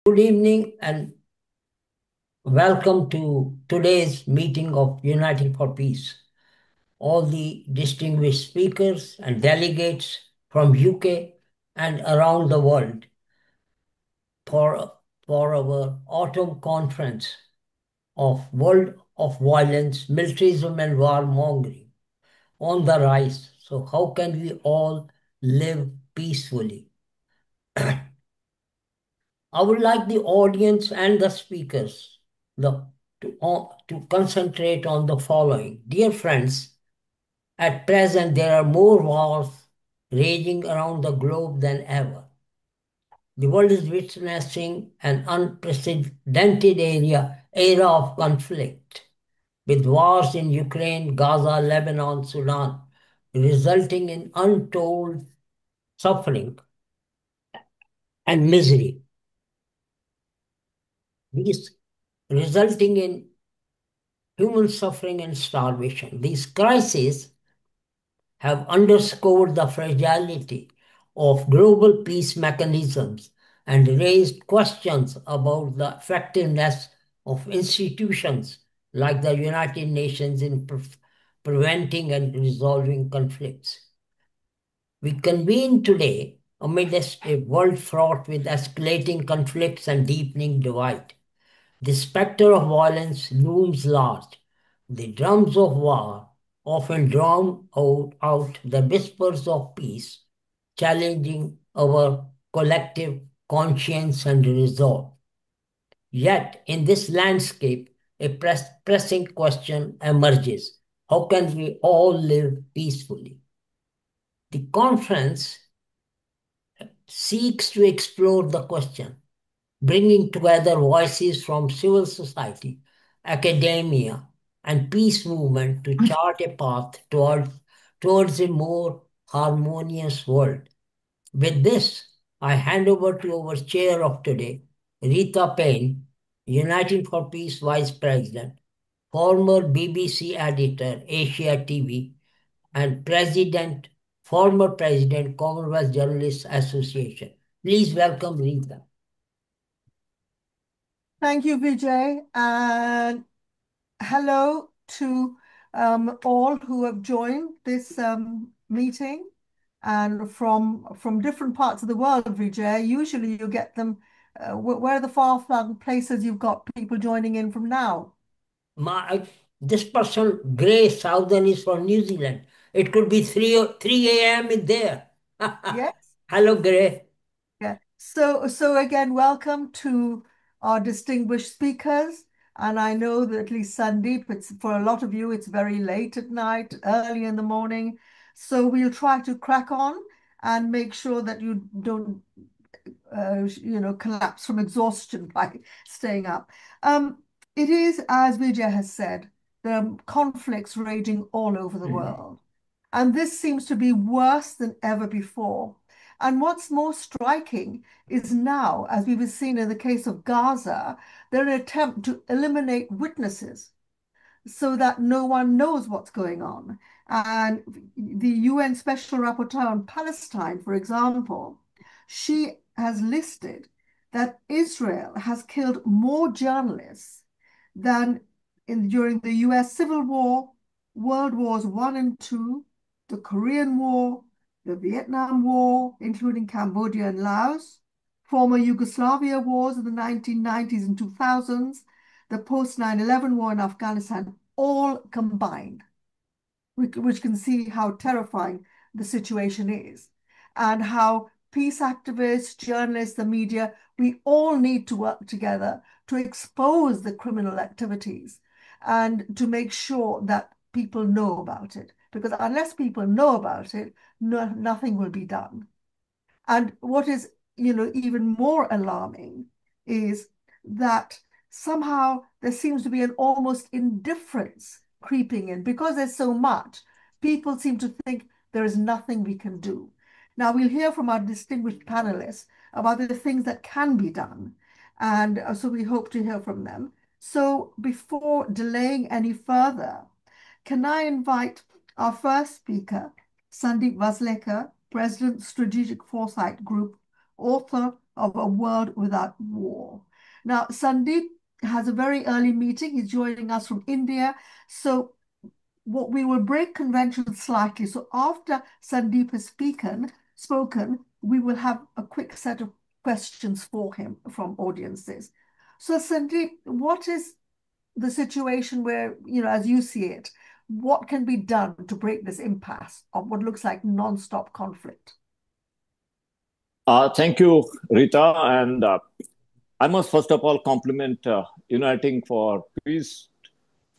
Good evening and welcome to today's meeting of Uniting for Peace. All the distinguished speakers and delegates from UK and around the world for, for our autumn conference of World of Violence, Militarism and Warmongering on the rise. So how can we all live peacefully? I would like the audience and the speakers to concentrate on the following. Dear friends, at present there are more wars raging around the globe than ever. The world is witnessing an unprecedented era of conflict, with wars in Ukraine, Gaza, Lebanon, Sudan, resulting in untold suffering and misery. These resulting in human suffering and starvation. These crises have underscored the fragility of global peace mechanisms and raised questions about the effectiveness of institutions like the United Nations in preventing and resolving conflicts. We convene today amidst a world fraught with escalating conflicts and deepening divide. The specter of violence looms large. The drums of war often drown out the whispers of peace, challenging our collective conscience and resolve. Yet, in this landscape, a pressing question emerges. How can we all live peacefully? The conference seeks to explore the question, bringing together voices from civil society, academia, and peace movement to chart a path towards a more harmonious world. With this, I hand over to our chair of today, Rita Payne, Uniting for Peace Vice President, former BBC editor, Asia TV, and former President, Commonwealth Journalists Association. Please welcome Rita. Thank you, Vijay, and hello to all who have joined this meeting and from different parts of the world, Vijay. Usually you get them, where are the far-flung places you've got people joining in from now? This person, Gray Southern, is from New Zealand. It could be 3 a.m. in there. Yes? Hello, Gray. Yeah. So again, welcome to our distinguished speakers. And I know that at least Sundeep, it's for a lot of you, it's very late at night, early in the morning. So we'll try to crack on and make sure that you don't, collapse from exhaustion by staying up. It is, as Vijay has said, there are conflicts raging all over the world. And this seems to be worse than ever before. And what's more striking is now, as we've seen in the case of Gaza, they're an attempt to eliminate witnesses so that no one knows what's going on. And the UN Special Rapporteur on Palestine, for example, she has listed that Israel has killed more journalists than during the US Civil War, World Wars One and Two, the Korean War, the Vietnam War, including Cambodia and Laos, former Yugoslavia wars in the 1990s and 2000s, the post 9/11 war in Afghanistan, all combined, which can see how terrifying the situation is and how peace activists, journalists, the media, we all need to work together to expose the criminal activities and to make sure that people know about it. Because unless people know about it, nothing will be done. And what is, even more alarming is that somehow there seems to be an almost indifference creeping in because there's so much. People seem to think there is nothing we can do. Now, we'll hear from our distinguished panelists about the things that can be done. And so we hope to hear from them. So before delaying any further, can I invite our first speaker, Sundeep Waslekar, President, Strategic Foresight Group, author of a world without war. Now, Sundeep has a very early meeting. He's joining us from India. So what we will break convention slightly. So after Sundeep has spoken, we will have a quick set of questions for him from audiences. So Sundeep, what is the situation where, as you see it, what can be done to break this impasse of what looks like non-stop conflict? Thank you, Rita. And I must first of all compliment Uniting for Peace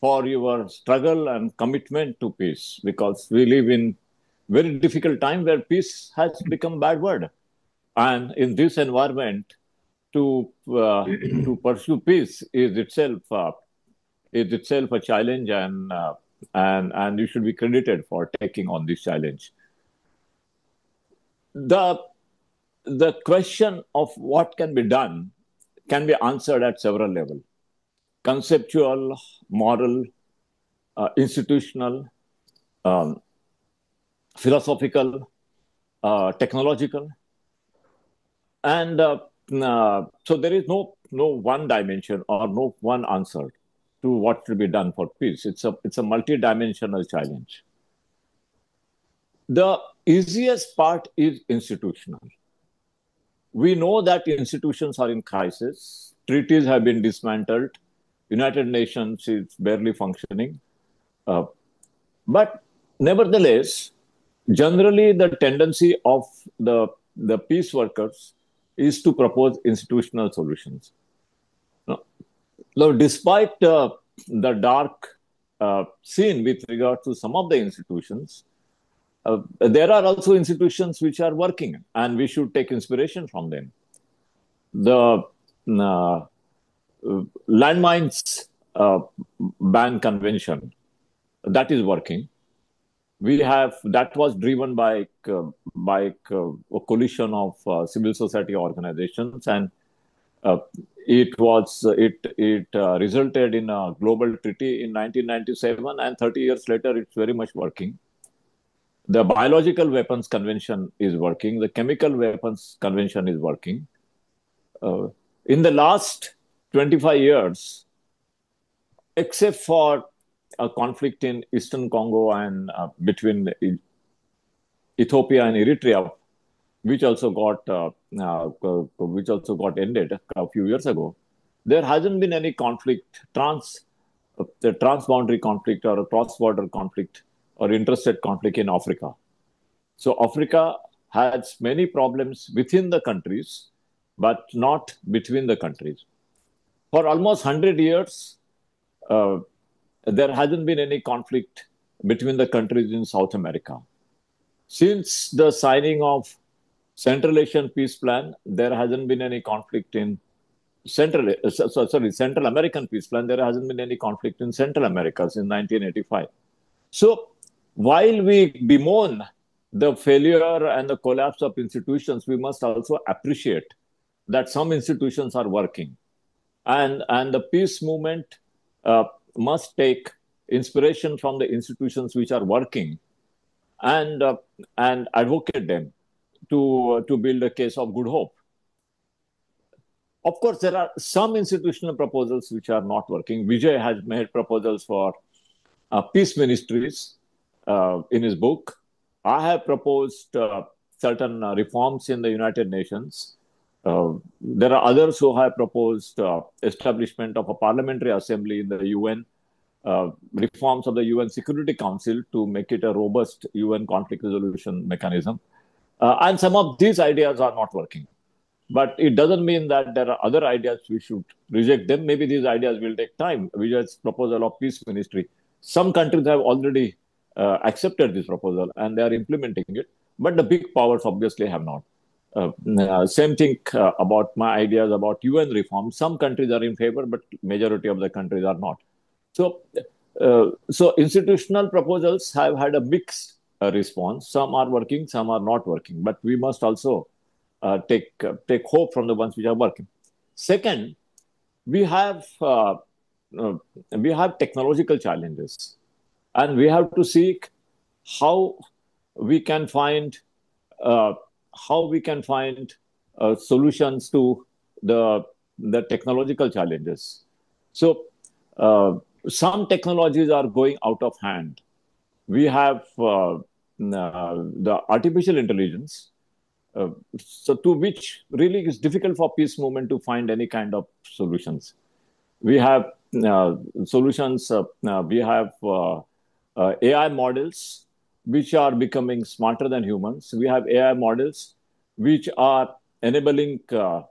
for your struggle and commitment to peace, because we live in very difficult time where peace has become a bad word. And in this environment, to pursue peace is itself a challenge, and you should be credited for taking on this challenge. The question of what can be done can be answered at several levels: conceptual, moral, institutional, philosophical, technological. And so there is no one dimension or no one answer to what should be done for peace. It's a multi-dimensional challenge. The easiest part is institutional. We know that institutions are in crisis. Treaties have been dismantled. United Nations is barely functioning. But nevertheless, generally the tendency of the peace workers is to propose institutional solutions. Now, despite the dark scene with regard to some of the institutions, there are also institutions which are working, and we should take inspiration from them. The landmines ban convention, that is working. That was driven by a coalition of civil society organizations, and it resulted in a global treaty in 1997, and 30 years later, it's very much working. The biological weapons convention is working. The chemical weapons convention is working. In the last 25 years, except for a conflict in Eastern Congo and between Ethiopia and Eritrea, which also got ended a few years ago, there hasn't been any conflict, the transboundary conflict or a cross-border conflict or interstate conflict in Africa. So Africa has many problems within the countries, but not between the countries. For almost 100 years, there hasn't been any conflict between the countries in South America. Since the signing of Central Asian Peace Plan, there hasn't been any conflict in Central American Peace Plan. There hasn't been any conflict in Central America since 1985. So while we bemoan the failure and the collapse of institutions, we must also appreciate that some institutions are working. And the peace movement must take inspiration from the institutions which are working and advocate them to build a case of good hope. Of course, there are some institutional proposals which are not working. Vijay has made proposals for peace ministries in his book. I have proposed certain reforms in the United Nations. There are others who have proposed establishment of a parliamentary assembly in the UN, reforms of the UN Security Council to make it a robust UN conflict resolution mechanism. And some of these ideas are not working. But it doesn't mean that there are other ideas we should reject them. Maybe these ideas will take time. Vijay's proposal of peace ministry. Some countries have already accepted this proposal and they are implementing it. But the big powers obviously have not. Same thing about my ideas about UN reform. Some countries are in favor, but majority of the countries are not. So institutional proposals have had a mixed response. Some are working, some are not working. But we must also take hope from the ones which are working. Second, we have technological challenges, and we have to seek how we can find solutions to the technological challenges. So some technologies are going out of hand. We have the artificial intelligence, so to which really is difficult for peace movement to find any kind of solutions. We have solutions. We have AI models which are becoming smarter than humans. We have AI models which are enabling uh,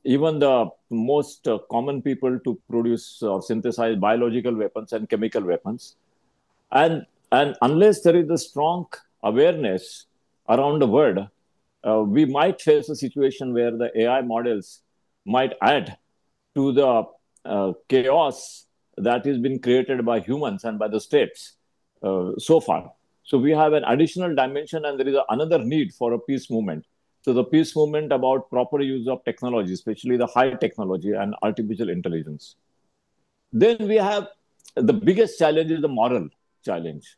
even the most common people to produce or synthesize biological weapons and chemical weapons. And unless there is a strong awareness around the world, we might face a situation where the AI models might add to the chaos that has been created by humans and by the states so far. So we have an additional dimension, and there is another need for a peace movement. So the peace movement about proper use of technology, especially the high technology and artificial intelligence. Then we have the biggest challenge is the moral challenge.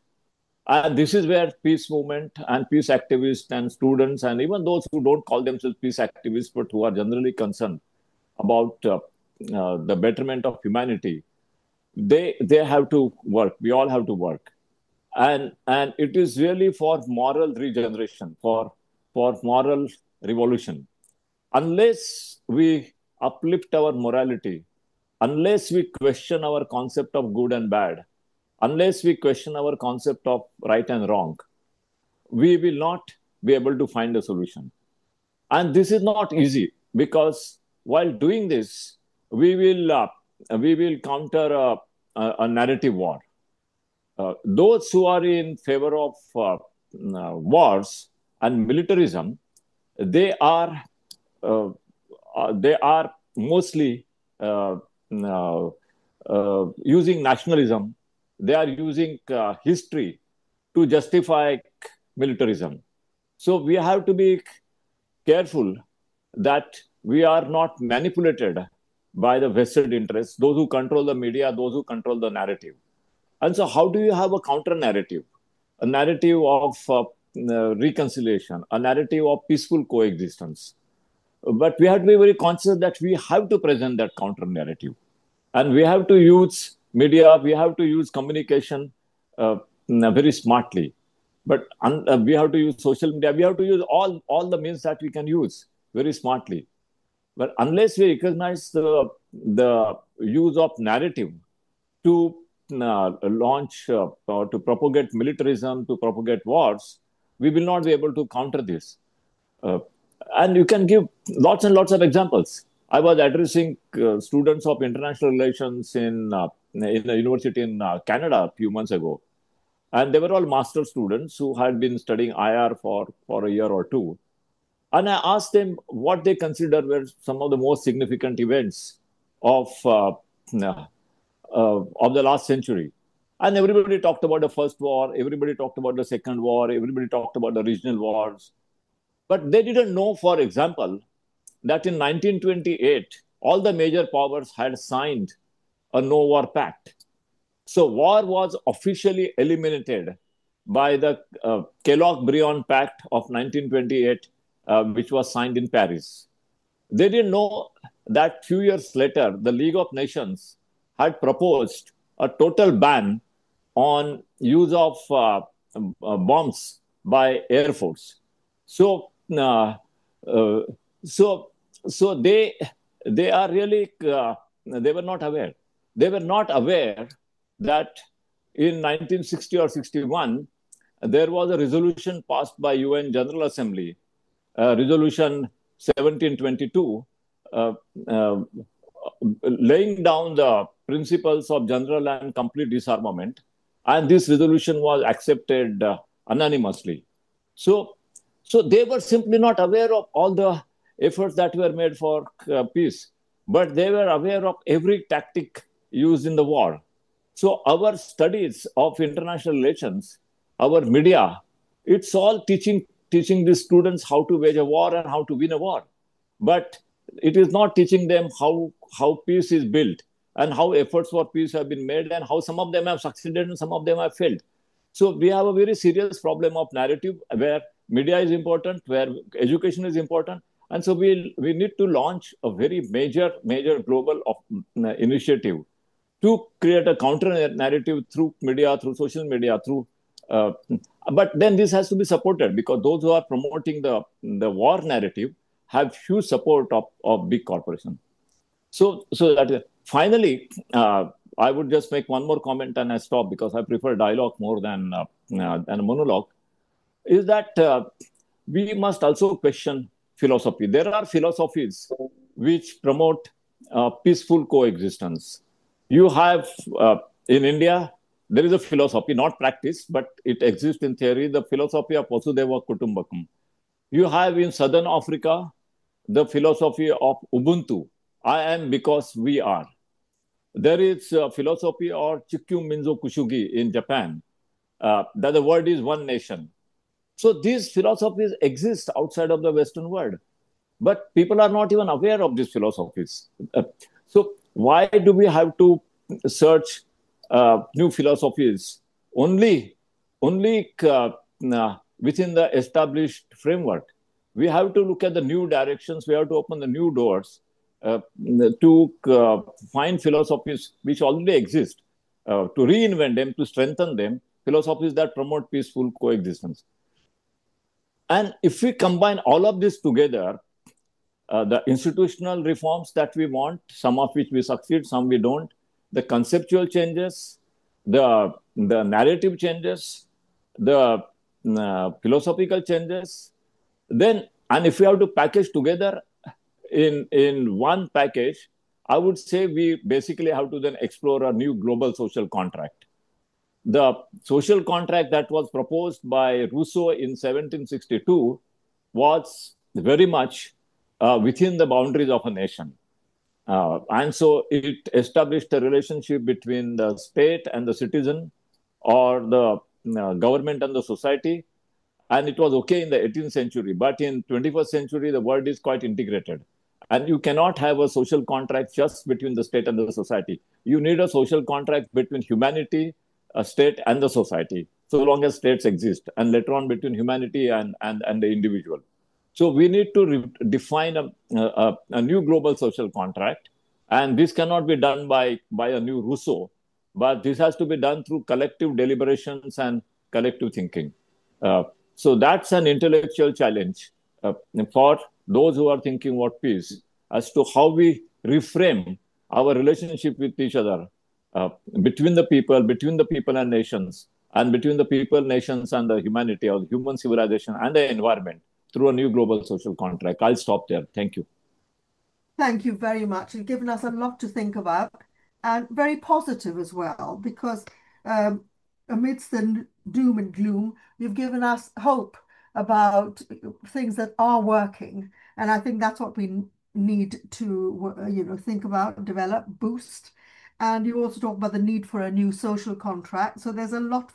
And this is where peace movement and peace activists and students and even those who don't call themselves peace activists but who are generally concerned about the betterment of humanity, they have to work. We all have to work, and it is really for moral regeneration, for moral revolution. Unless we uplift our morality, unless we question our concept of good and bad, unless we question our concept of right and wrong, we will not be able to find a solution. And this is not easy because while doing this, we will counter a narrative war. Those who are in favor of wars and militarism, they are uh, they are mostly using nationalism. They are using history to justify militarism. So we have to be careful that we are not manipulated by the vested interests, those who control the media, those who control the narrative. And so, how do you have a counter narrative? A narrative of reconciliation, a narrative of peaceful coexistence. But we have to be very conscious that we have to present that counter narrative. And we have to use media, we have to use communication very smartly. But we have to use social media, we have to use all the means that we can use very smartly. But unless we recognize the use of narrative to launch, to propagate militarism, to propagate wars, we will not be able to counter this. Uh, and you can give lots and lots of examples. I was addressing students of international relations in a university in Canada a few months ago. And they were all master students who had been studying IR for a year or two. And I asked them what they consider were some of the most significant events of of the last century. And everybody talked about the First War, everybody talked about the Second War, everybody talked about the regional wars. But they didn't know, for example, that in 1928, all the major powers had signed a no war pact. So war was officially eliminated by the Kellogg-Briand Pact of 1928, which was signed in Paris. They didn't know that few years later, the League of Nations had proposed a total ban on use of bombs by Air Force. So, uh, so, so they are really they were not aware. They were not aware that in 1960 or 61 there was a resolution passed by UN General Assembly, Resolution 1722, uh, uh, laying down the principles of general and complete disarmament, and this resolution was accepted unanimously. So, so they were simply not aware of all the efforts that were made for peace, but they were aware of every tactic used in the war. So our studies of international relations, our media, it's all teaching the students how to wage a war and how to win a war. But it is not teaching them how peace is built and how efforts for peace have been made and how some of them have succeeded and some of them have failed. So we have a very serious problem of narrative where media is important, where education is important, And so we need to launch a very major global initiative to create a counter narrative through media, through social media, through. But then this has to be supported, because those who are promoting the war narrative have huge support of big corporations. So that finally, I would just make one more comment and I stop, because I prefer dialogue more than a monologue. Is that we must also question philosophy. There are philosophies which promote peaceful coexistence. You have in India, there is a philosophy, not practiced, but it exists in theory, the philosophy of Vasudhaiva Kutumbakam. You have in Southern Africa the philosophy of Ubuntu. I am because we are. There is a philosophy of Chikyu Minzo Kushugi in Japan, that the word is one nation. So these philosophies exist outside of the Western world, but people are not even aware of these philosophies. So why do we have to search new philosophies only within the established framework? We have to look at the new directions. We have to open the new doors to find philosophies which already exist, to reinvent them, to strengthen them, philosophies that promote peaceful coexistence. And if we combine all of this together, the institutional reforms that we want, some of which we succeed, some we don't, the conceptual changes, the narrative changes, the philosophical changes, then, and if we have to package together in one package, I would say we basically have to then explore a new global social contract. The social contract that was proposed by Rousseau in 1762 was very much within the boundaries of a nation. And so it established a relationship between the state and the citizen, or the government and the society. And it was okay in the 18th century. But in 21st century, the world is quite integrated. And you cannot have a social contract just between the state and the society. You need a social contract between humanity, a state, and the society, so long as states exist, and later on between humanity and the individual. So we need to define a new global social contract. And this cannot be done by a new Rousseau, but this has to be done through collective deliberations and collective thinking. So that's an intellectual challenge for those who are thinking about peace, as to how we reframe our relationship with each other, between the people and nations, and between the people, nations, and the humanity, or the human civilization and the environment, through a new global social contract. I'll stop there. Thank you. Thank you very much. You've given us a lot to think about, and very positive as well, because amidst the doom and gloom, you've given us hope about things that are working. And I think that's what we need to think about, develop, boost. And you also talk about the need for a new social contract. So there's a lot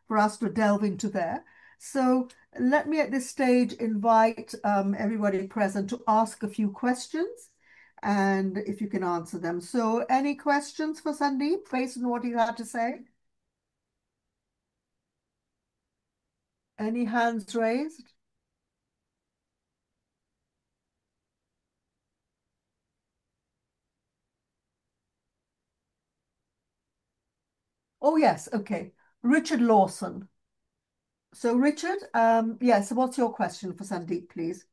for us to delve into there. So let me at this stage invite everybody present to ask a few questions, and if you can answer them. So any questions for Sundeep based on what he had to say? Any hands raised? Oh, yes. Okay. Richard Lawson. So Richard, yes, what's your question for Sundeep, please?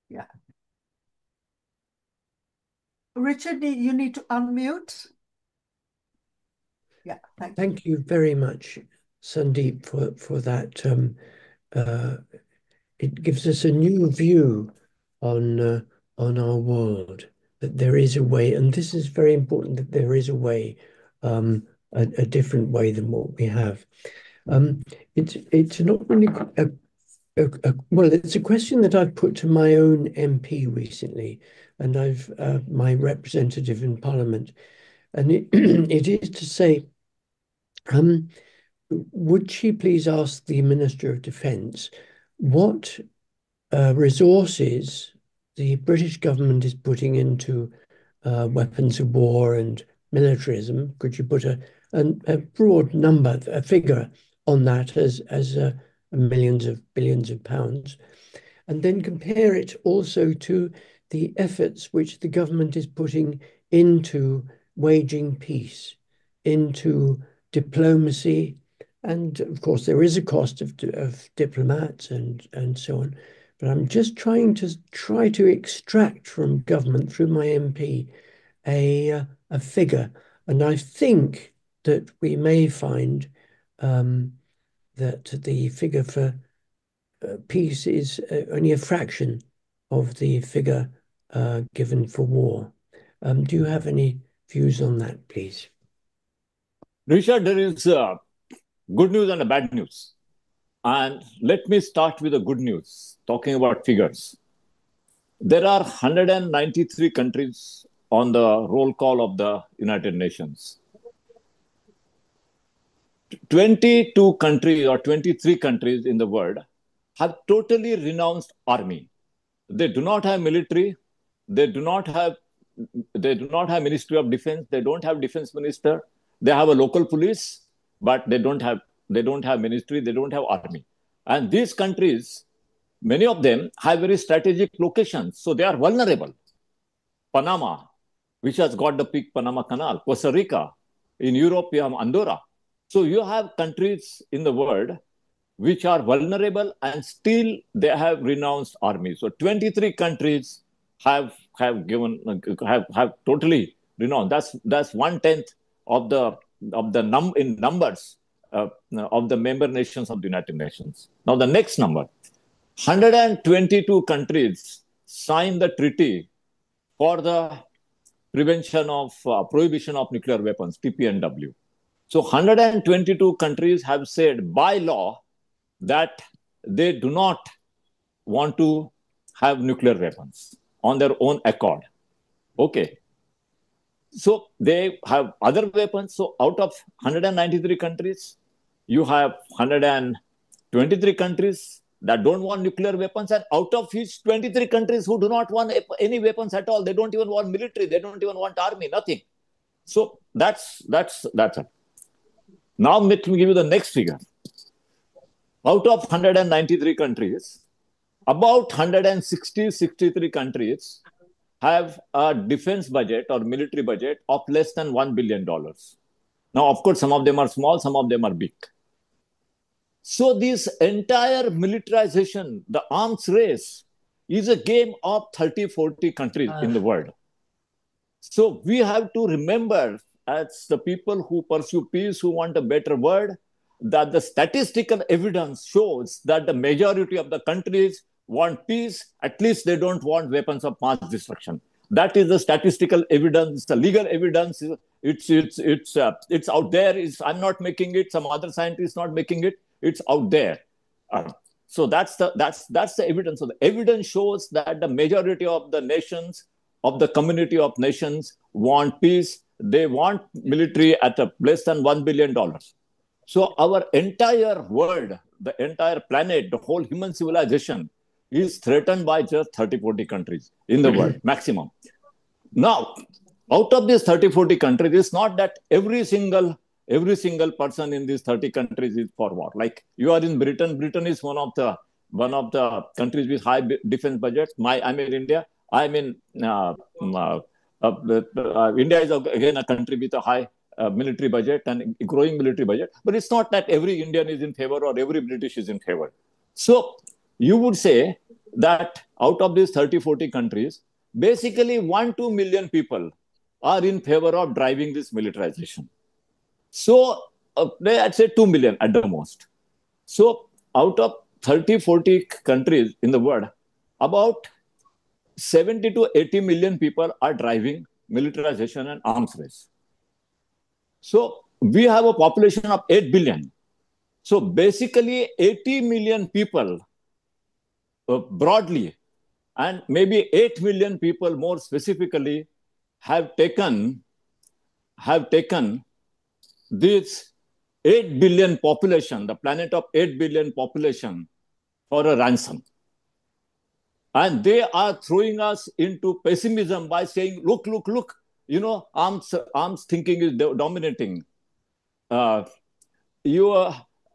Yeah. Richard, you need to unmute. Yeah, thank you. Thank you very much, Sundeep, for that. It gives us a new view on our world, that there is a way, and this is very important, that there is a way, a different way than what we have. It's not really well, it's a question that I've put to my own MP recently, and I've my representative in Parliament, and it is to say, would she please ask the Minister of Defence what resources the British government is putting into weapons of war and militarism? Could you put a broad number, a figure on that as millions of billions of pounds, and then compare it also to the efforts which the government is putting into waging peace, into diplomacy. And of course, there is a cost of diplomats and so on. But I'm just trying to extract from government through my MP a figure, and I think that we may find that the figure for peace is only a fraction of the figure given for war. Do you have any views on that, please? Richard, there is good news and a bad news. And let me start with the good news, talking about figures. There are 193 countries on the roll call of the United Nations. 22 countries or 23 countries in the world have totally renounced army. They do not have military. They do not have Ministry of Defense. They don't have defense minister. They have a local police, but they don't have ministry. They don't have army. And these countries, many of them have very strategic locations, so they are vulnerable. Panama, which has got the big Panama Canal. Costa Rica. In Europe, you have Andorra. So you have countries in the world which are vulnerable and still they have renounced army. So 23 countries have totally renounced. That's 1/10 of the numbers of the member nations of the United Nations. Now the next number, 122 countries signed the treaty for the prohibition of nuclear weapons, TPNW. So 122 countries have said by law that they do not want to have nuclear weapons on their own accord. Okay. So they have other weapons. So out of 193 countries, you have 123 countries that don't want nuclear weapons, and out of which 23 countries who do not want any weapons at all. They don't even want military. They don't even want army, nothing. So that's it. Now let me give you the next figure. Out of 193 countries, about 63 countries have a defense budget or military budget of less than $1 billion. Now, of course, some of them are small, some of them are big. So this entire militarization, the arms race, is a game of 30, 40 countries in the world. So we have to remember, as the people who pursue peace, who want a better world, that the statistical evidence shows that the majority of the countries want peace. At least they don't want weapons of mass destruction. That is the statistical evidence, the legal evidence. It's out there. I'm not making it. Some other scientists not making it. It's out there. So that's the evidence. So the evidence shows that the majority of the nations, of the community of nations, want peace. They want military at less than $1 billion. So our entire world, the entire planet, the whole human civilization is threatened by just 30, 40 countries in the world, maximum. Now, out of these 30, 40 countries, it's not that every single person in these 30 countries is for war. Like you are in Britain. Britain is one of the countries with high defense budget. I'm in India. I'm in India is again a country with a high military budget and growing military budget. But it's not that every Indian is in favor or every British is in favor. So you would say that out of these 30, 40 countries, basically 1-2 million people are in favor of driving this militarization. So I'd say 2 million at the most. So out of 30, 40 countries in the world, about 70 to 80 million people are driving militarization and arms race. So we have a population of 8 billion. So basically 80 million people broadly, and maybe 8 million people more specifically have taken this 8 billion population, the planet of 8 billion population, for a ransom. And they are throwing us into pessimism by saying, look, arms thinking is dominating.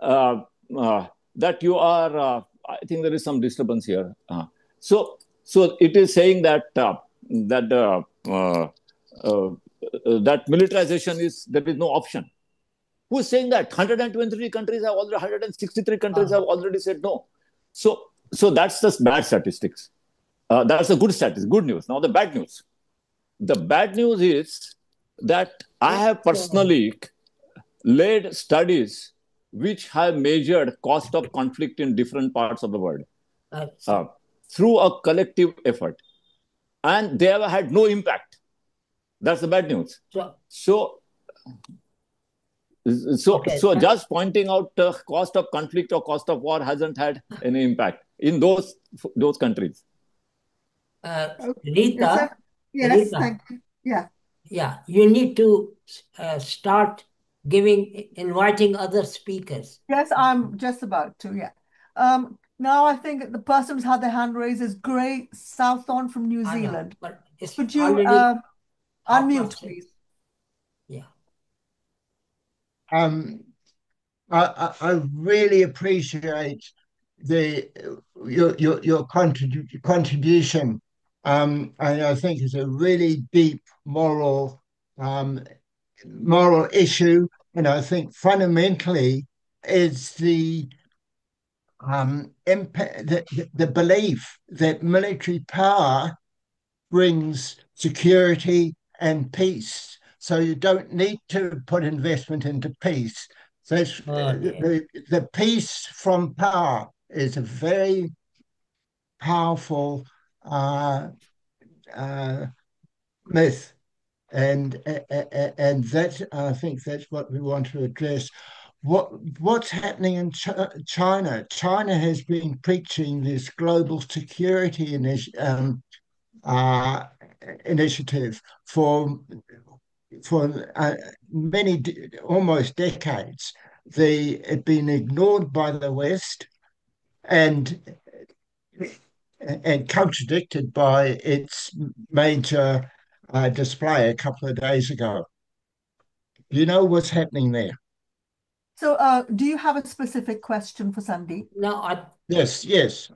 that you are. I think there is some disturbance here. So it is saying that that that militarization is there is no option. Who is saying that? 123 countries have already 163 countries have already said no. So that's just bad statistics. That's a good statistic, good news. Now the bad news. The bad news is that I have personally led studies which have measured cost of conflict in different parts of the world through a collective effort, and they have had no impact. That's the bad news. So just pointing out cost of conflict or cost of war hasn't had any impact in those countries. Rita, yes, thank you. Yeah, you need to start inviting other speakers. Yes, I'm just about to, now I think the person who's had their hand raised is Gray Southorn from New Zealand. But it's Could you unmute, please? Yeah. I really appreciate your contribution, and I think it's a really deep moral issue, and I think fundamentally is the the belief that military power brings security and peace. So you don't need to put investment into peace. So the peace from power is a very powerful myth. And that, I think that's what we want to address. What's happening in China? China has been preaching this global security initiative for many, almost decades. They had been ignored by the West and contradicted by its major display a couple of days ago. Do you know what's happening there? So do you have a specific question for Sundeep? No, Yes.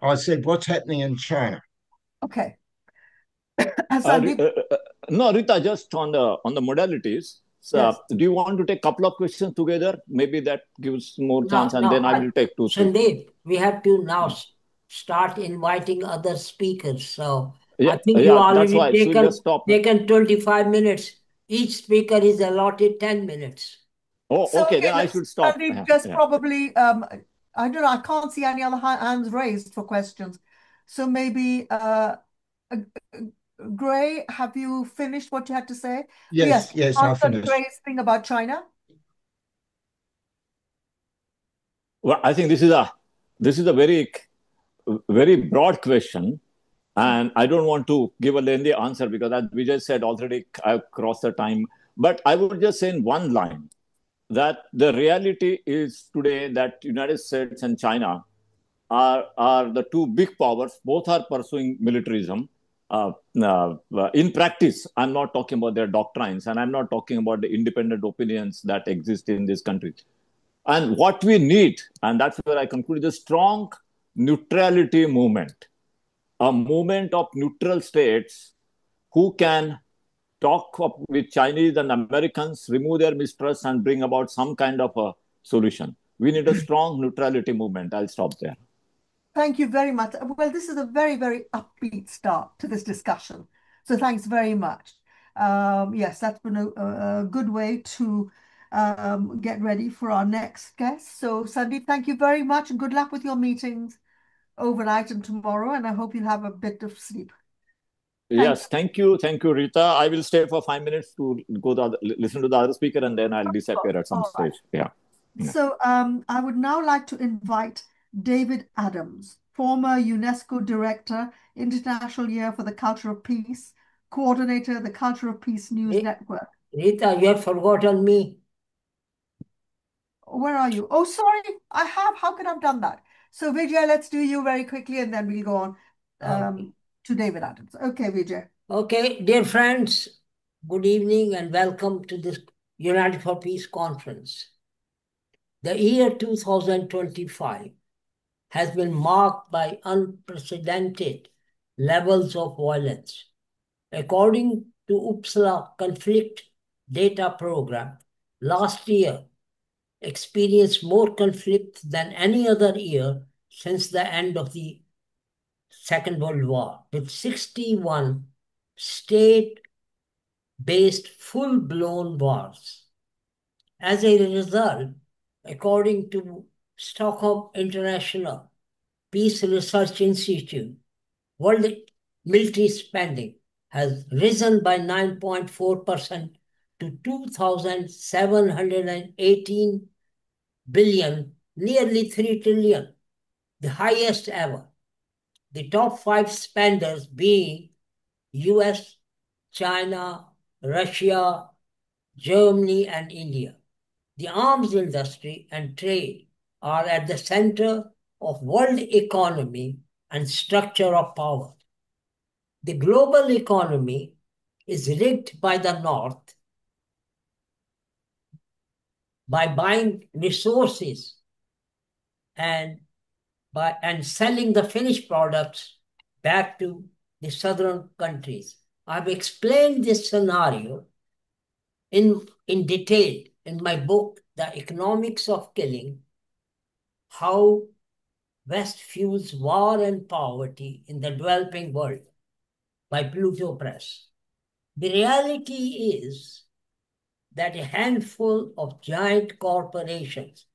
I said, what's happening in China? Okay. No, Rita, just on the modalities. So, yes. Do you want to take a couple of questions together? Maybe that gives more chance, and then I will take two. Sundeep, we have to now start inviting other speakers. So I think you already taken 25 minutes. Each speaker is allotted 10 minutes. Oh, so, okay, then I should stop. Just probably, I don't know, I can't see any other hands raised for questions. So maybe Gray, have you finished what you had to say? Yes, I finished. Gray's thing about China. Well, I think this is a very, very broad question, and I don't want to give a lengthy answer because, as Vijay said already, I've crossed the time. But I would just say in one line that the reality is today that United States and China are the two big powers. Both are pursuing militarism. In practice, I'm not talking about their doctrines, and I'm not talking about the independent opinions that exist in this country. And what we need, and that's where I conclude, is a strong neutrality movement, a movement of neutral states who can talk with Chinese and Americans, remove their mistrust, and bring about some kind of a solution. We need a strong neutrality movement. I'll stop there. Thank you very much. Well, this is a very, very upbeat start to this discussion. So thanks very much. Yes, that's been a good way to get ready for our next guest. So Sundeep, thank you very much and good luck with your meetings overnight and tomorrow. And I hope you have a bit of sleep. Thank you, Rita. I will stay for 5 minutes to listen to the other speaker, and then I'll disappear at some stage. Yeah. So I would now like to invite David Adams, former UNESCO Director, International Year for the Culture of Peace, Coordinator, the Culture of Peace News Network. Rita, you have forgotten me. Where are you? Oh, sorry, I have. How could I have done that? So Vijay, let's do you very quickly, and then we'll go on to David Adams. Okay, Vijay. Okay, dear friends, good evening and welcome to this United for Peace conference. The year 2025 has been marked by unprecedented levels of violence. According to Uppsala Conflict Data Program, last year experienced more conflict than any other year since the end of the Second World War, with 61 state-based full-blown wars. As a result, according to Stockholm International Peace Research Institute, world military spending has risen by 9.4% to 2,718 billion, nearly 3 trillion, the highest ever. The top 5 spenders being US, China, Russia, Germany, and India. The arms industry and trade are at the center of world economy and structure of power. The global economy is rigged by the North by buying resources and selling the finished products back to the southern countries. I've explained this scenario in detail in my book, The Economics of Killing, How West Fuels War and Poverty in the Developing World, by Pluto Press. The reality is that a handful of giant corporations,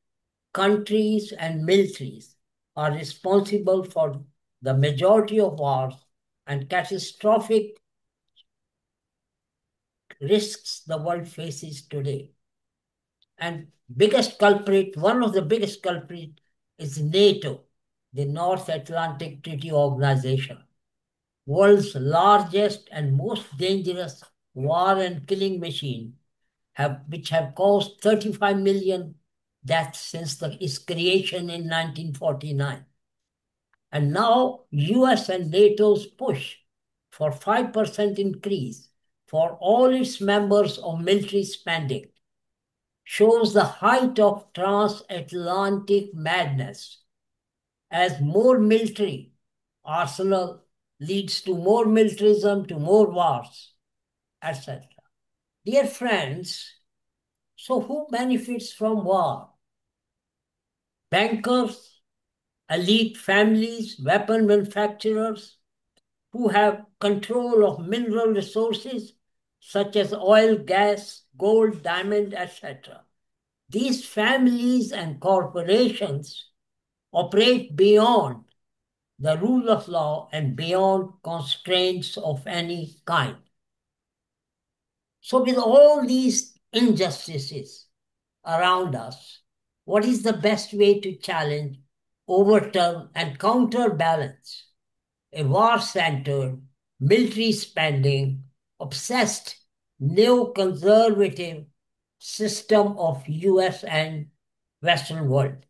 countries, and militaries are responsible for the majority of wars and catastrophic risks the world faces today. And one of the biggest culprits is NATO, the North Atlantic Treaty Organization, world's largest and most dangerous war and killing machine, which have caused 35 million deaths since its creation in 1949. And now US and NATO's push for 5% increase for all its members of military spending shows the height of transatlantic madness, as more military arsenal leads to more militarism, to more wars, etc. Dear friends, so who benefits from war? Bankers, elite families, weapon manufacturers who have control of mineral resources such as oil, gas, gold, diamond, etc. These families and corporations operate beyond the rule of law and beyond constraints of any kind. So with all these injustices around us, what is the best way to challenge, overturn, and counterbalance a war-centered, military spending, obsessed, neoconservative system of US and Western world?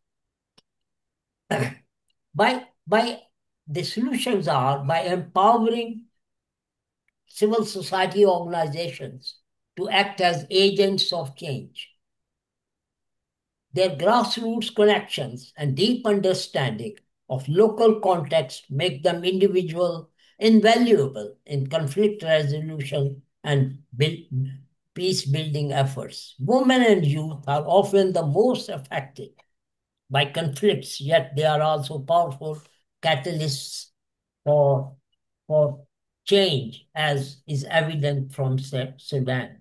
The solutions are by empowering civil society organizations to act as agents of change. Their grassroots connections and deep understanding of local context make them invaluable in conflict resolution and peace-building efforts. Women and youth are often the most affected by conflicts, yet they are also powerful catalysts for change, as is evident from Sudan.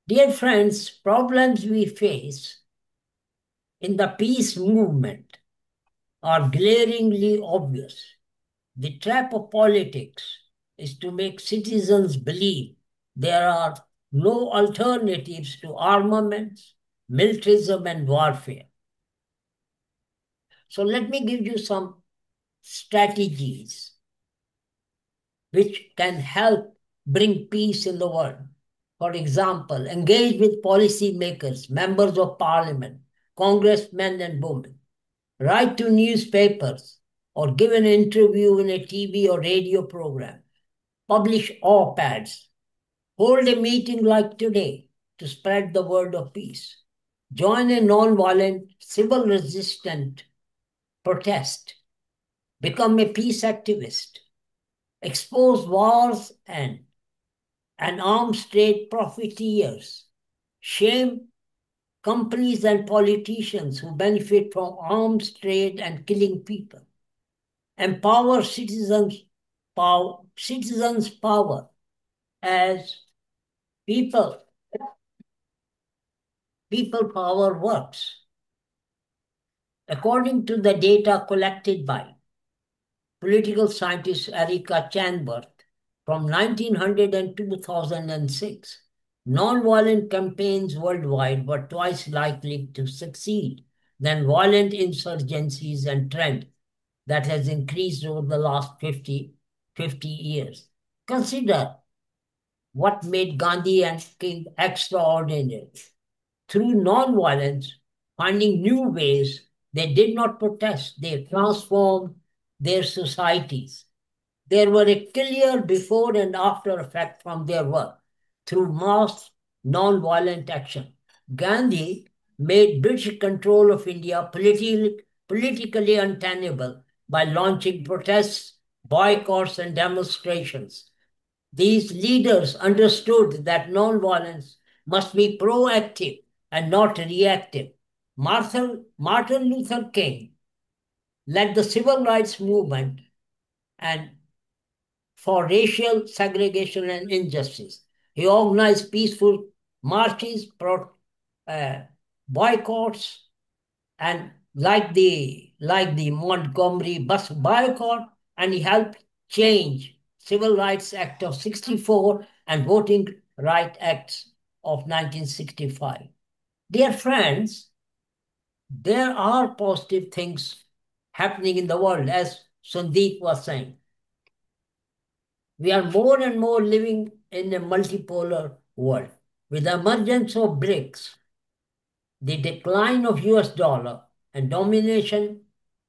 Dear friends, problems we face in the peace movement are glaringly obvious. The trap of politics is to make citizens believe there are no alternatives to armaments, militarism, and warfare. So let me give you some strategies which can help bring peace in the world. For example, engage with policymakers, members of parliament, congressmen and women. Write to newspapers or give an interview in a TV or radio program. Publish op-eds. Hold a meeting like today to spread the word of peace. join a non-violent civil resistant protest, become a peace activist, expose wars and arms trade profiteers, shame companies and politicians who benefit from arms trade and killing people, empower citizens' power as people power works. According to the data collected by political scientist Erika Chanworth from 1900 and 2006, nonviolent campaigns worldwide were twice likely to succeed than violent insurgencies, and trend that has increased over the last 50 years. Consider what made Gandhi and King extraordinary. Through nonviolence, finding new ways, they did not protest, they transformed their societies. There were a clear before and after effect from their work through mass non-violent action. Gandhi made British control of India politically untenable by launching protests, boycotts, and demonstrations. These leaders understood that non-violence must be proactive and not reactive. Martin Luther King led the civil rights movement and for racial segregation and injustice. He organized peaceful marches, boycotts, and like the Montgomery bus boycott, and he helped change Civil Rights Act of 64 and Voting Rights Acts of 1965. Dear friends, there are positive things happening in the world, as Sundeep was saying. We are more and more living in a multipolar world. With the emergence of BRICS, the decline of US dollar and domination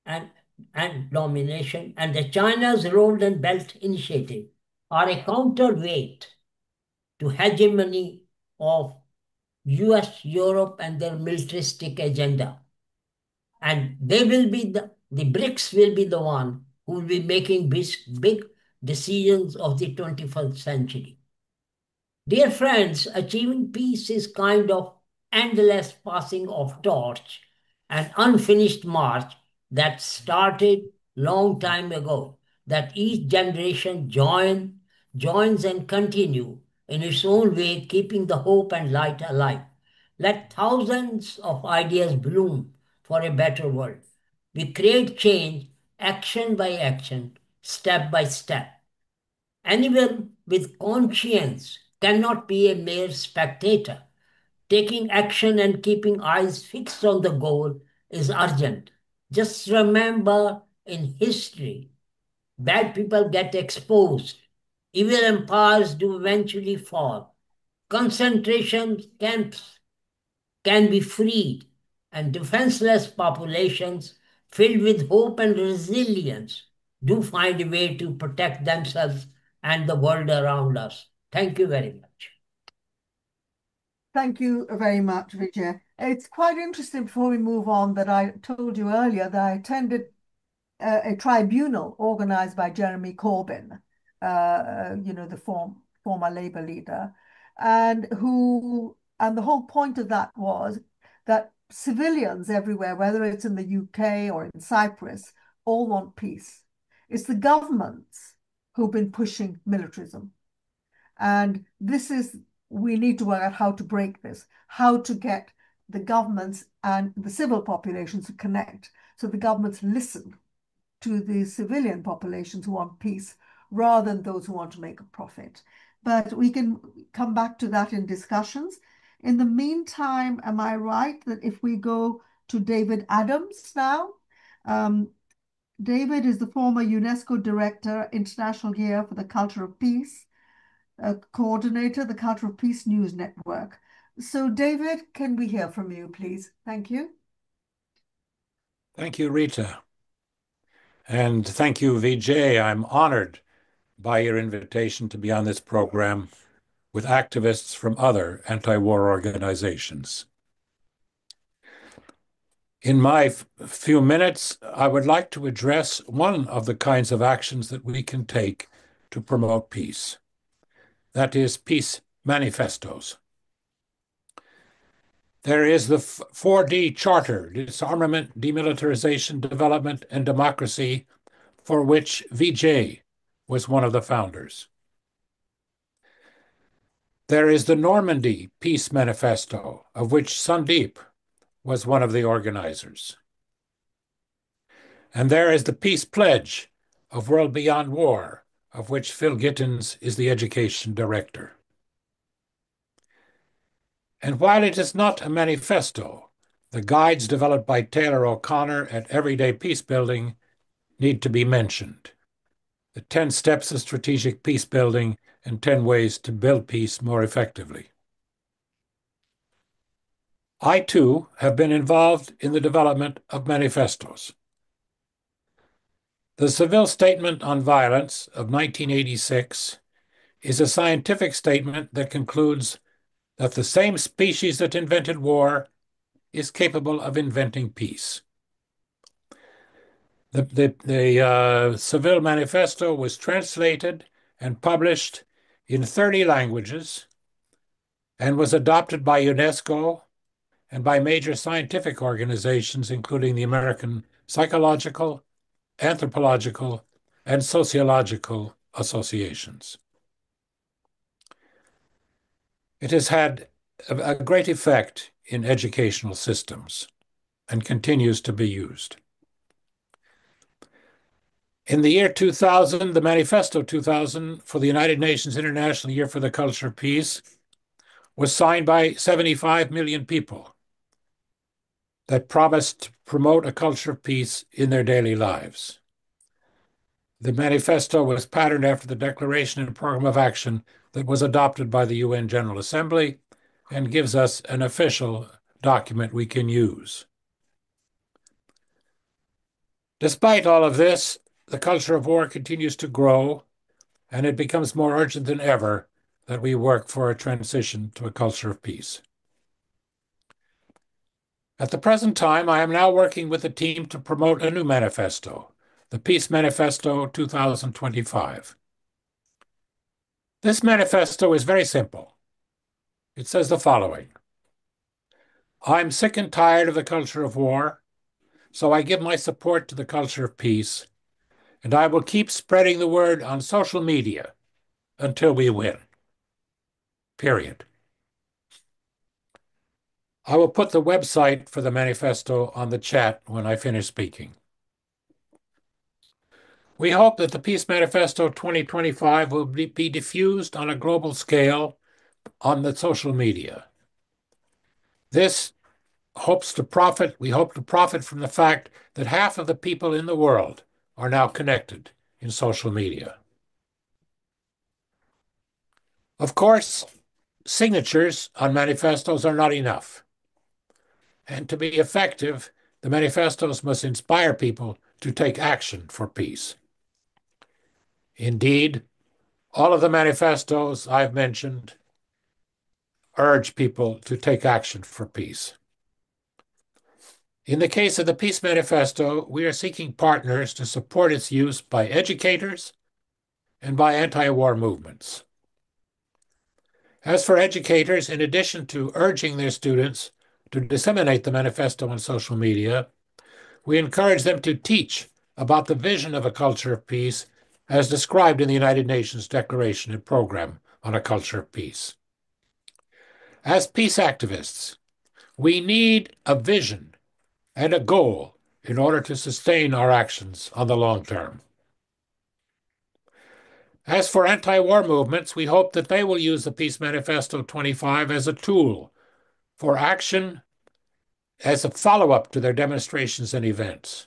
and the China's Road and Belt Initiative are a counterweight to hegemony of US, Europe, and their militaristic agenda. And they will be the BRICS will be the one who will be making big decisions of the 21st century. Dear friends, achieving peace is kind of endless passing of torch, an unfinished march that started long time ago, that each generation joins and continue in its own way, keeping the hope and light alive. Let thousands of ideas bloom for a better world. We create change action by action, step by step. Anyone with conscience cannot be a mere spectator. Taking action and keeping eyes fixed on the goal is urgent. Just remember, in history, bad people get exposed. Evil empires do eventually fall. Concentration camps can be freed, and defenseless populations filled with hope and resilience do find a way to protect themselves and the world around us. Thank you very much. Thank you very much, Vijay. It's quite interesting before we move on that I told you earlier that I attended a tribunal organized by Jeremy Corbyn, the former Labour leader, and the whole point of that was that civilians everywhere, whether it's in the UK or in Cyprus, all want peace. It's the governments who've been pushing militarism. And we need to work out how to break this, how to get the governments and the civil populations to connect. So the governments listen to the civilian populations who want peace rather than those who want to make a profit. But we can come back to that in discussions. In the meantime, am I right that if we go to David Adams now? David is the former UNESCO Director, International Year for the Culture of Peace, coordinator, the Culture of Peace News Network. So David, can we hear from you, please? Thank you. Thank you, Rita. And thank you, Vijay. I'm honored by your invitation to be on this program with activists from other anti-war organizations. In my few minutes, I would like to address one of the kinds of actions that we can take to promote peace. That is peace manifestos. There is the 4D Charter, Disarmament, Demilitarization, Development, and Democracy, for which Vijay was one of the founders. There is the Normandy Peace Manifesto, of which Sundeep was one of the organizers. And there is the Peace Pledge of World Beyond War, of which Phil Gittins is the education director. And while it is not a manifesto, the guides developed by Taylor O'Connor at Everyday Peace Building need to be mentioned. The 10 Steps of Strategic Peace Building and 10 Ways to Build Peace More Effectively. I, too, have been involved in the development of manifestos. The Seville Statement on Violence of 1986 is a scientific statement that concludes that the same species that invented war is capable of inventing peace. The Seville Manifesto was translated and published in 30 languages and was adopted by UNESCO and by major scientific organizations, including the American Psychological, Anthropological, and Sociological associations. It has had a great effect in educational systems and continues to be used. In the year 2000, the Manifesto 2000 for the United Nations International Year for the Culture of Peace was signed by 75 million people that promised to promote a culture of peace in their daily lives. The manifesto was patterned after the Declaration and Program of Action that was adopted by the UN General Assembly and gives us an official document we can use. Despite all of this, the culture of war continues to grow, and it becomes more urgent than ever that we work for a transition to a culture of peace. At the present time, I am now working with a team to promote a new manifesto, the Peace Manifesto 2025. This manifesto is very simple. It says the following: I'm sick and tired of the culture of war, so I give my support to the culture of peace, and I will keep spreading the word on social media until we win. Period. I will put the website for the manifesto on the chat when I finish speaking. We hope that the Peace Manifesto 2025 will be diffused on a global scale on the social media. We hope to profit from the fact that half of the people in the world are now connected in social media. Of course, signatures on manifestos are not enough. And to be effective, the manifestos must inspire people to take action for peace. Indeed, all of the manifestos I've mentioned urge people to take action for peace. In the case of the Peace Manifesto, we are seeking partners to support its use by educators and by anti-war movements. As for educators, in addition to urging their students to disseminate the manifesto on social media, we encourage them to teach about the vision of a culture of peace as described in the United Nations Declaration and Program on a Culture of Peace. As peace activists, we need a vision and a goal in order to sustain our actions on the long term. As for anti-war movements, we hope that they will use the Peace Manifesto 25 as a tool for action as a follow-up to their demonstrations and events.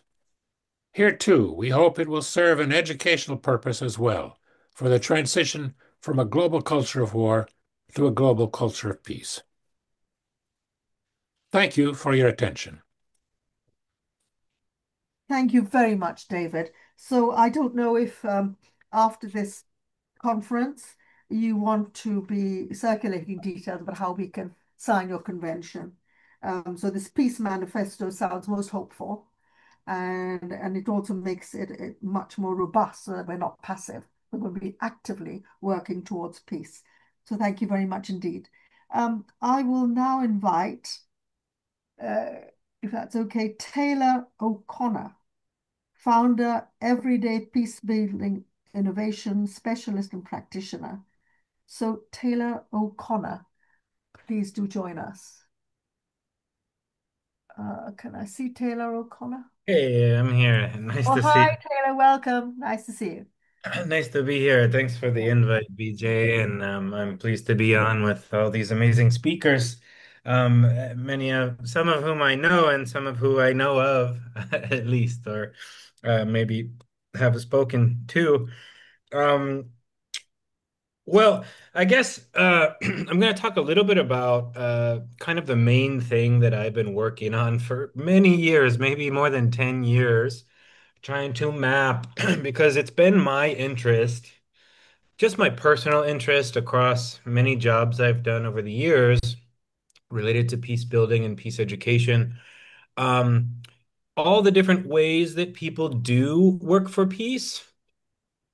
Here, too, we hope it will serve an educational purpose as well for the transition from a global culture of war to a global culture of peace. Thank you for your attention. Thank you very much, David. So I don't know if after this conference you want to be circulating details about how we can sign your convention. So this peace manifesto sounds most hopeful, and it also makes it much more robust so that we're not passive. We're going to be actively working towards peace. So thank you very much indeed. I will now invite, if that's okay, Taylor O'Connor, founder, Everyday Peace Building Innovation Specialist and Practitioner. So Taylor O'Connor, please do join us. Can I see Taylor O'Connor? Hey, I'm here. Nice Oh, to see hi, Taylor. Welcome. Nice to see you. nice to be here. Thanks for the invite, Vijay, and I'm pleased to be on with all these amazing speakers. Some of whom I know and some of who I know of, at least, or maybe have spoken to. Um, well, I guess I'm going to talk a little bit about kind of the main thing that I've been working on for many years, maybe more than 10 years, trying to map because it's been my interest, just my personal interest across many jobs I've done over the years related to peace building and peace education. Um, all the different ways that people do work for peace,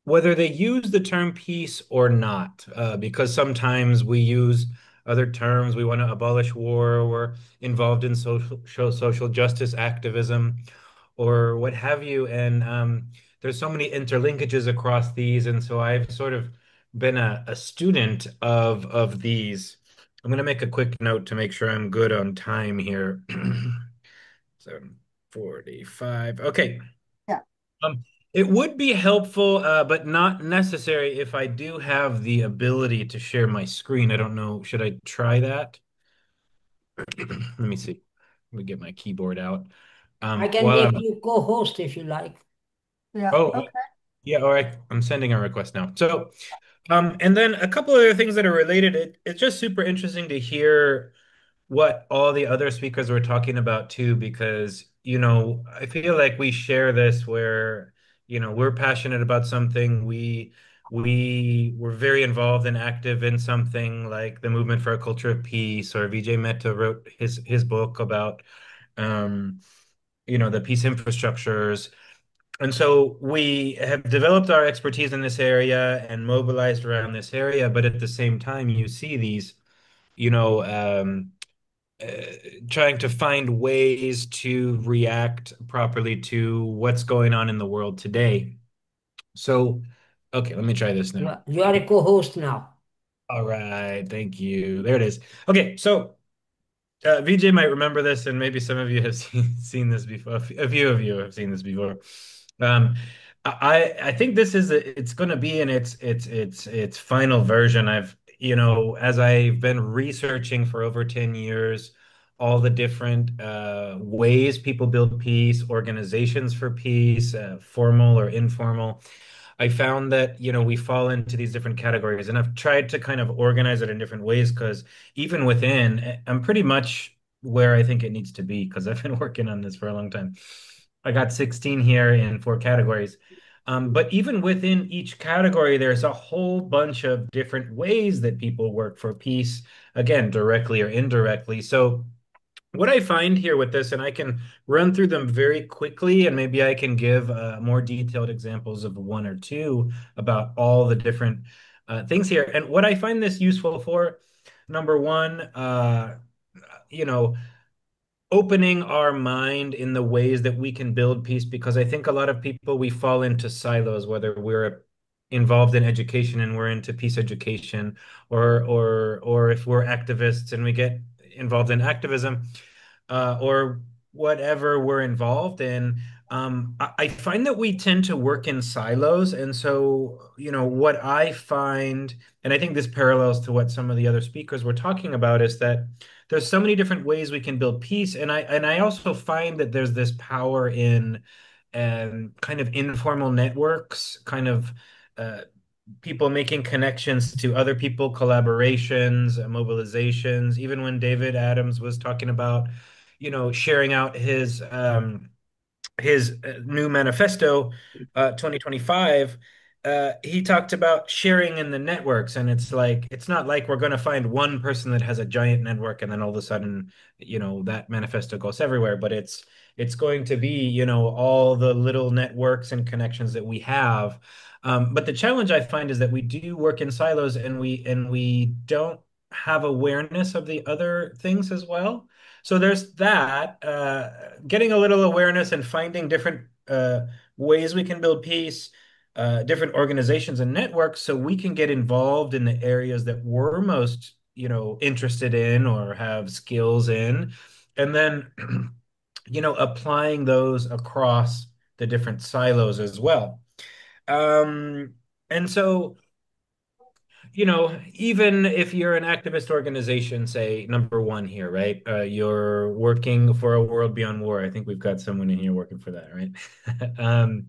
whether they use the term peace or not, because sometimes we use other terms. We want to abolish war. We're involved in social justice activism or what have you. And there's so many interlinkages across these. And so I've sort of been a student of these. I'm going to make a quick note to make sure I'm good on time here. 7:45. Okay. Yeah. Um, it would be helpful, but not necessary if I do have the ability to share my screen. I don't know. Should I try that? Let me see. Let me get my keyboard out. I can While make I'm, you co-host if you like. Yeah. oh, Okay. yeah, all right. I'm sending a request now. So, and then a couple other things that are related. It's just super interesting to hear what all the other speakers were talking about too, because, I feel like we share this where, we're passionate about something. We were very involved and active in something like the movement for a culture of peace, or Vijay Mehta wrote his book about, um, the peace infrastructures. And so we have developed our expertise in this area and mobilized around this area, but at the same time, you see these, you know, um, uh, trying to find ways to react properly to what's going on in the world today. So, okay, let me try this You now. are, you are a co-host now. All right, thank you. There it is. Okay, so Vijay might remember this, and maybe some of you have seen this before. A few of you have seen this before. Um, I think this is it's going to be in its final version. As I've been researching for over 10 years, all the different ways people build peace, organizations for peace, formal or informal. I found that, we fall into these different categories, and I've tried to kind of organize it in different ways because even within, I'm pretty much where I think it needs to be because I've been working on this for a long time. I got 16 here in 4 categories. But even within each category, there's a whole bunch of different ways that people work for peace, again, directly or indirectly. So what I find here with this, and I can run through them very quickly, and maybe I can give more detailed examples of one or two about all the different things here. And what I find this useful for, number one, you know, opening our mind in the ways that we can build peace, because I think a lot of people, we fall into silos, whether we're involved in education and we're into peace education, or if we're activists and we get involved in activism, or whatever we're involved in. I find that we tend to work in silos. And so, what I find, and I think this parallels to what some of the other speakers were talking about, is that there's so many different ways we can build peace. And I also find that there's this power in kind of informal networks, kind of uh, people making connections to other people, collaborations, mobilizations. Even when David Adams was talking about, sharing out his new manifesto, 2025. he talked about sharing in the networks, and it's like it's not like we're going to find one person that has a giant network and then all of a sudden, that manifesto goes everywhere, but it's going to be, all the little networks and connections that we have. But the challenge I find is that we do work in silos, and we don't have awareness of the other things as well. So there's that, getting a little awareness and finding different ways we can build peace, different organizations and networks, so we can get involved in the areas that we're most, interested in or have skills in, and then, applying those across the different silos as well. And so, even if you're an activist organization, say number one here, right? You're working for a world beyond war. I think we've got someone in here working for that, right? um,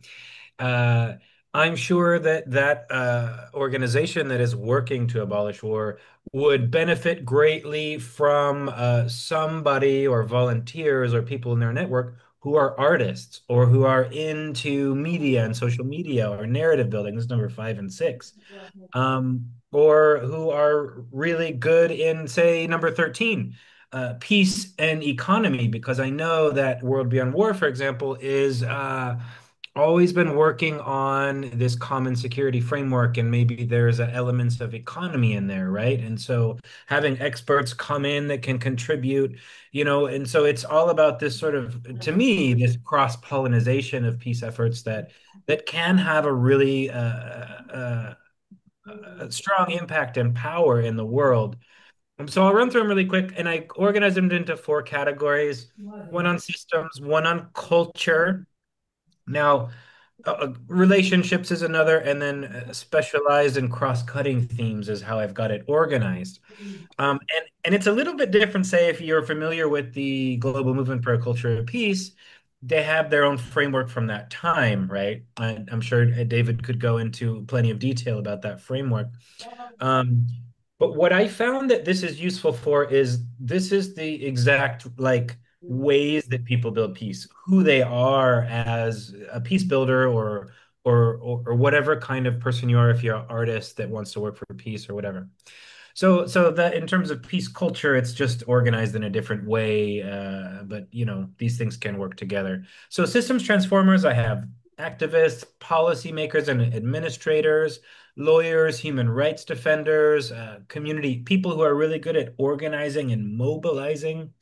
uh, I'm sure that organization that is working to abolish war would benefit greatly from somebody or volunteers or people in their network who are artists or who are into media and social media or narrative building. This is number 5 and 6. Or who are really good in, say, number 13, peace and economy, because I know that World Beyond War, for example, is always been working on this common security framework, and maybe there's elements of economy in there, right? And so having experts come in that can contribute, and so it's all about this sort of, to me, this cross-pollination of peace efforts that can have a really a strong impact and power in the world. So I'll run through them really quick, and I organize them into 4 categories: one on systems, one on culture. Now, relationships is another, and then specialized and cross-cutting themes is how I've got it organized. And it's a little bit different, say, if you're familiar with the Global Movement for a Culture of Peace, they have their own framework from that time, right? I'm sure David could go into plenty of detail about that framework. Um, but what I found that this is useful for is this is the exact like ways that people build peace, who they are as a peace builder or whatever kind of person you are, if you're an artist that wants to work for peace or whatever. So that in terms of peace culture, it's just organized in a different way, but these things can work together. So systems transformers, I have activists, policymakers, and administrators, lawyers, human rights defenders, community people who are really good at organizing and mobilizing.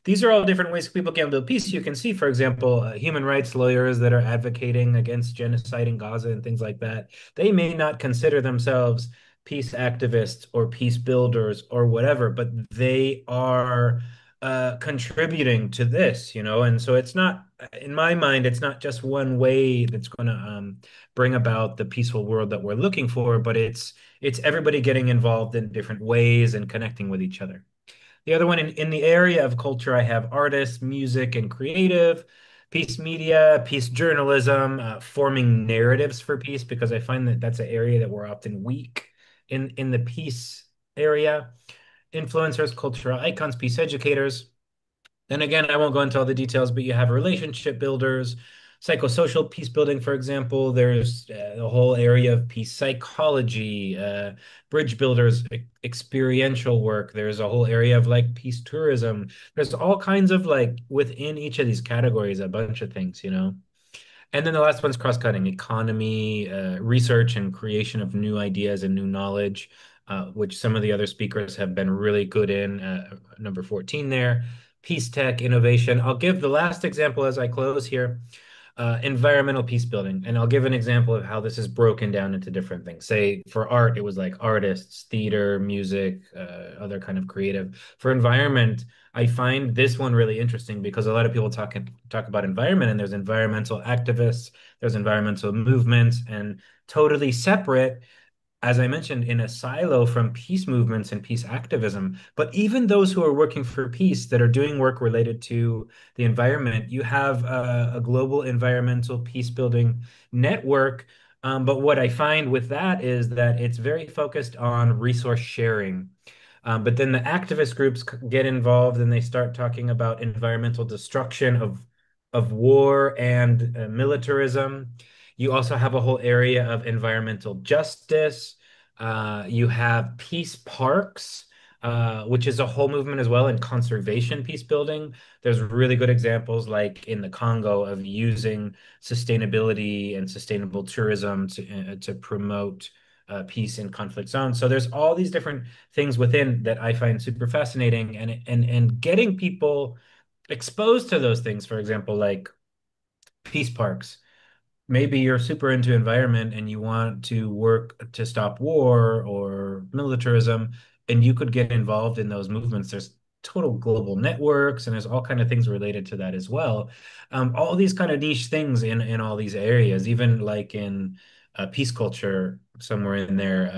These are all different ways people can build peace. You can see, for example, human rights lawyers that are advocating against genocide in Gaza and things like that. They may not consider themselves peace activists or peace builders or whatever, but they are contributing to this, and so it's not, in my mind, it's not just one way that's going to bring about the peaceful world that we're looking for, but it's everybody getting involved in different ways and connecting with each other. The other one in the area of culture, I have artists, music, and creative, peace media, peace journalism, forming narratives for peace, because I find that that's an area that we're often weak in the peace area. Influencers, cultural icons, peace educators. Then again, I won't go into all the details, but you have relationship builders, psychosocial peace building, for example. There's the whole area of peace psychology, bridge builders, experiential work. There's a whole area of like peace tourism. There's all kinds of like within each of these categories, a bunch of things, And then the last one's cross-cutting, economy, research and creation of new ideas and new knowledge, which some of the other speakers have been really good in, number 14 there. Peace tech, innovation. I'll give the last example as I close here, environmental peace building. And I'll give an example of how this is broken down into different things. Say for art, it was like artists, theater, music, other kind of creative. For environment, I find this one really interesting because a lot of people talk about environment, and there's environmental activists, there's environmental movements, and totally separate, as I mentioned, in a silo from peace movements and peace activism. But even those who are working for peace that are doing work related to the environment, you have a global environmental peace building network. But what I find with that is that it's very focused on resource sharing. But then the activist groups get involved and they start talking about environmental destruction of war and militarism. You also have a whole area of environmental justice. You have peace parks, which is a whole movement as well in conservation peace building. There's really good examples like in the Congo of using sustainability and sustainable tourism to promote peace in conflict zones. So there's all these different things within that I find super fascinating, and getting people exposed to those things, for example, like peace parks. Maybe you're super into environment and you want to work to stop war or militarism, and you could get involved in those movements. There's total global networks, and there's all kind of things related to that as well. All these kind of niche things in all these areas, even like in peace culture, somewhere in there.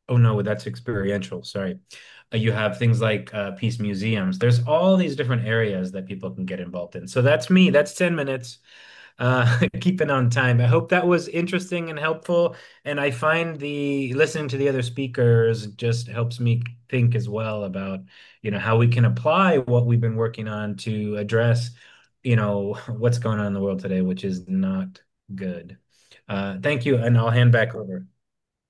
Oh no, that's experiential. Sorry. You have things like peace museums. There's all these different areas that people can get involved in. So that's me. That's 10 minutes. Keeping on time. I hope that was interesting and helpful. And I find the listening to the other speakers just helps me think as well about, how we can apply what we've been working on to address, what's going on in the world today, which is not good. Thank you, and I'll hand back over.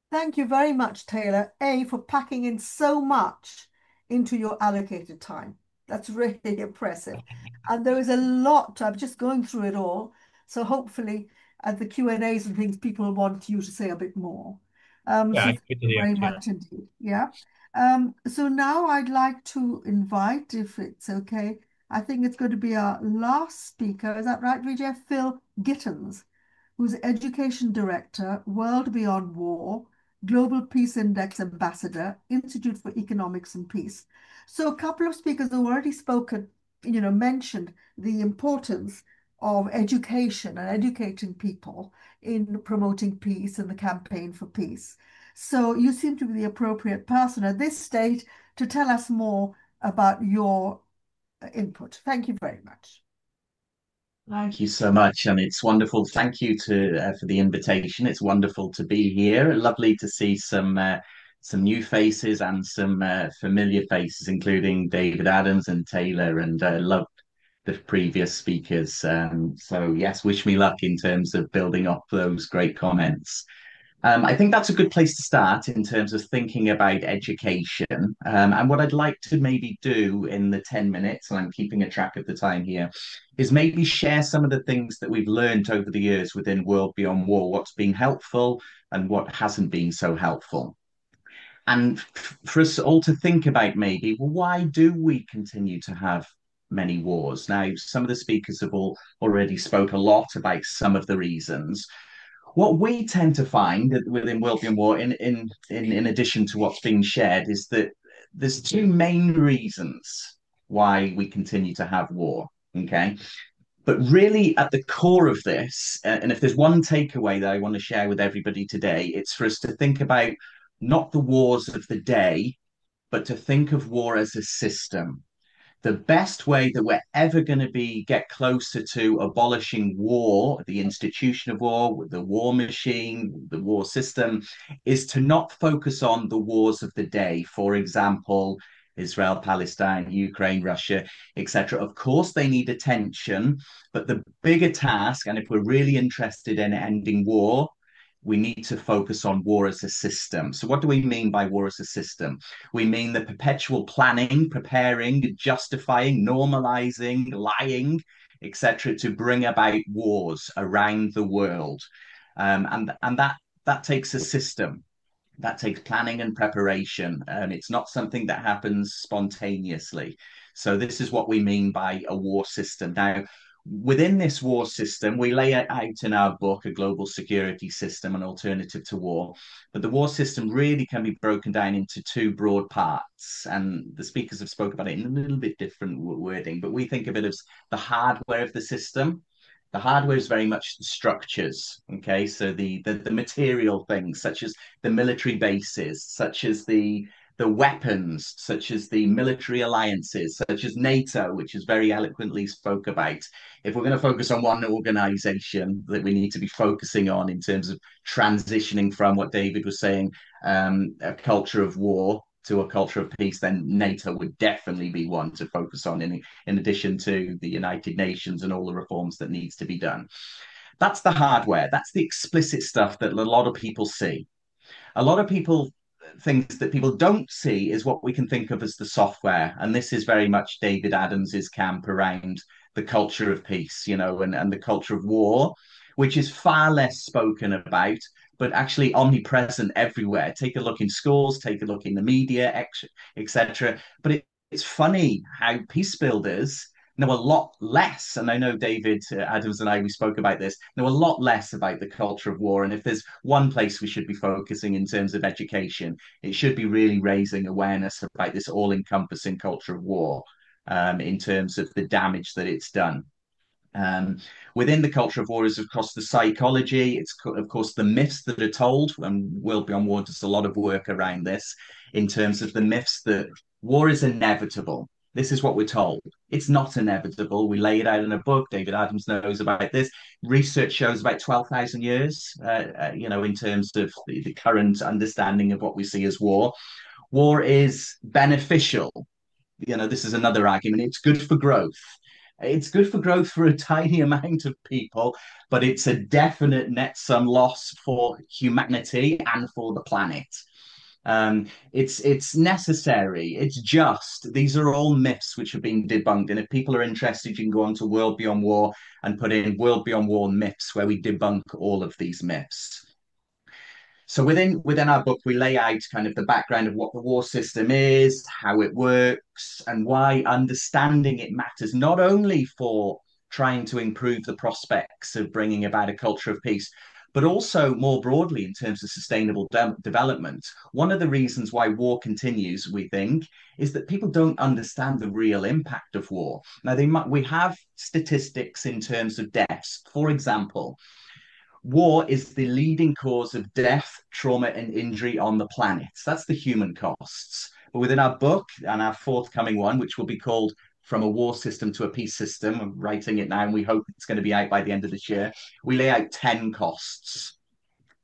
Thank you very much, Taylor, for packing in so much into your allocated time. That's really impressive. And there is a lot. I'm just going through it all. So hopefully at the Q&As and things, people want you to say a bit more. Yeah, So I thank get to you the very end, yeah. much indeed. Yeah. So now I'd like to invite, if it's okay, I think it's going to be our last speaker. Is that right, Vijay? Phil Gittens, who's Education Director, World Beyond War, Global Peace Index Ambassador, Institute for Economics and Peace. So a couple of speakers have already spoken, mentioned the importance of education and educating people in promoting peace and the campaign for peace. So you seem to be the appropriate person at this stage to tell us more about your input. Thank you very much. Thank you so much, and it's wonderful. Thank you for the invitation. It's wonderful to be here. Lovely to see some new faces and some familiar faces, including David Adams and Taylor, and love the previous speakers. So yes, wish me luck in terms of building up those great comments. I think that's a good place to start in terms of thinking about education. And what I'd like to maybe do in the 10 minutes, and I'm keeping a track of the time here, is maybe share some of the things that we've learned over the years within World Beyond War, what's been helpful and what hasn't been so helpful. And for us all to think about maybe, well, why do we continue to have many wars? Now, some of the speakers have already spoke a lot about some of the reasons. What we tend to find within World Beyond War, in addition to what's being shared, is that there's two main reasons why we continue to have war. Okay. But really, at the core of this, and if there's one takeaway that I want to share with everybody today, it's for us to think about not the wars of the day, but to think of war as a system. The best way that we're ever going to get closer to abolishing war, the institution of war, the war machine, the war system, is to not focus on the wars of the day. For example, Israel, Palestine, Ukraine, Russia, etc. Of course, they need attention, but the bigger task, and if we're really interested in ending war, we need to focus on war as a system. So what do we mean by war as a system? We mean the perpetual planning, preparing, justifying, normalizing, lying, etc., to bring about wars around the world. And that takes a system. That takes planning and preparation. It's not something that happens spontaneously. So this is what we mean by a war system. Now, within this war system, we lay it out in our book, A Global Security System, an Alternative to War. But the war system really can be broken down into two broad parts. And the speakers have spoke about it in a little bit different wording, but we think of it as the hardware of the system. The hardware is very much the structures, okay? So the material things, such as the military bases, such as the weapons, such as the military alliances, such as NATO, which is very eloquently spoke about. If we're going to focus on one organization that we need to be focusing on in terms of transitioning from what David was saying, a culture of war to a culture of peace, then NATO would definitely be one to focus on in addition to the United Nations and all the reforms that needs to be done. That's the hardware. That's the explicit stuff that a lot of people see. A lot of people, things that people don't see is what we can think of as the software. And this is very much David Adams's camp around the culture of peace, and the culture of war, which is far less spoken about, but actually omnipresent everywhere. Take a look in schools, take a look in the media, etc. But it's funny how peace builders know a lot less, and I know David Adams and we spoke about this, know a lot less about the culture of war. And if there's one place we should be focusing in terms of education, it should be really raising awareness about this all-encompassing culture of war, in terms of the damage that it's done. Within the culture of war is, of course, the psychology. It's, of course, the myths that are told, and World Beyond War does a lot of work around this in terms of the myths that war is inevitable. This is what we're told. It's not inevitable. We lay it out in a book. David Adams knows about this. Research shows about 12,000 years, in terms of the current understanding of what we see as war. War is beneficial. This is another argument. It's good for growth. It's good for growth for a tiny amount of people, but it's a definite net sum loss for humanity and for the planet. It's necessary. It's just. These are all myths which have been debunked. And if people are interested, you can go on to World Beyond War and put in World Beyond War myths, where we debunk all of these myths. So within our book, we lay out kind of the background of what the war system is, how it works, and why understanding it matters, not only for trying to improve the prospects of bringing about a culture of peace, but also more broadly in terms of sustainable development. One of the reasons why war continues, we think, is that people don't understand the real impact of war. Now, we have statistics in terms of deaths. For example, war is the leading cause of death, trauma, and injury on the planet. That's the human costs. But within our book and our forthcoming one, which will be called From a War System to a Peace System, I'm writing it now and we hope it's going to be out by the end of this year, we lay out 10 costs.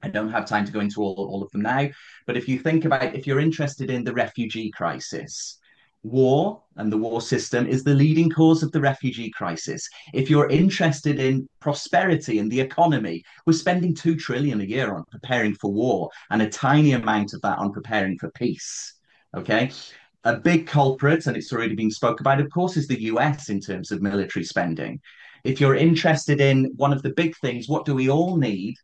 I don't have time to go into all of them now, but if you're interested in the refugee crisis, war and the war system is the leading cause of the refugee crisis. If you're interested in prosperity and the economy, we're spending 2 trillion a year on preparing for war and a tiny amount of that on preparing for peace. Okay. A big culprit, and it's already been spoke about, of course, is the US in terms of military spending. If you're interested in one of the big things, what do we all need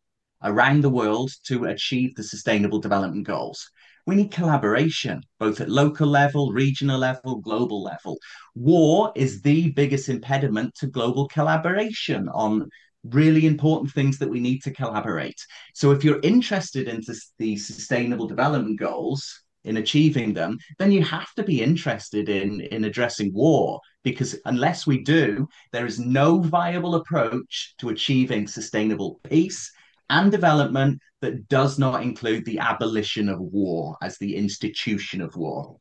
around the world to achieve the Sustainable Development Goals? We need collaboration, both at local level, regional level, global level. War is the biggest impediment to global collaboration on really important things that we need to collaborate. So if you're interested in the Sustainable Development Goals, in achieving them, then you have to be interested in addressing war, because unless we do, there is no viable approach to achieving sustainable peace and development that does not include the abolition of war as the institution of war.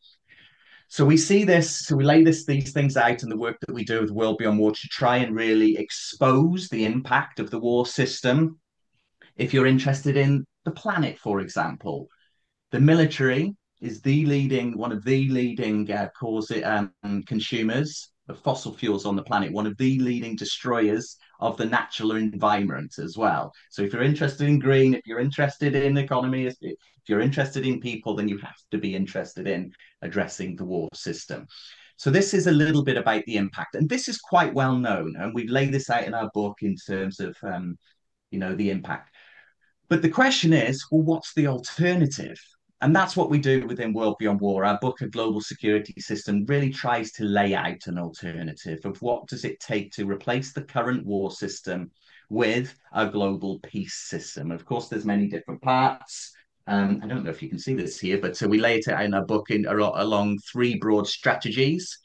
So we lay these things out in the work that we do with World Beyond War to try and really expose the impact of the war system. If you're interested in the planet, for example, the military is one of the leading consumers of fossil fuels on the planet, one of the leading destroyers of the natural environment as well. So if you're interested in green, if you're interested in economy, if you're interested in people, then you have to be interested in addressing the war system. So this is a little bit about the impact, and this is quite well known, and we've laid this out in our book in terms of the impact. But the question is, well, what's the alternative? And that's what we do within World Beyond War. Our book, A Global Security System, really tries to lay out an alternative of what does it take to replace the current war system with a global peace system. Of course, there's many different parts. I don't know if you can see this here, but we lay it out in our book along 3 broad strategies,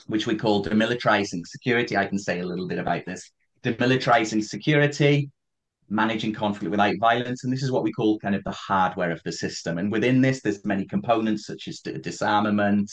which we call demilitarizing security. I can say a little bit about this. Demilitarizing security, managing conflict without violence. And this is what we call kind of the hardware of the system. And within this, there's many components such as disarmament,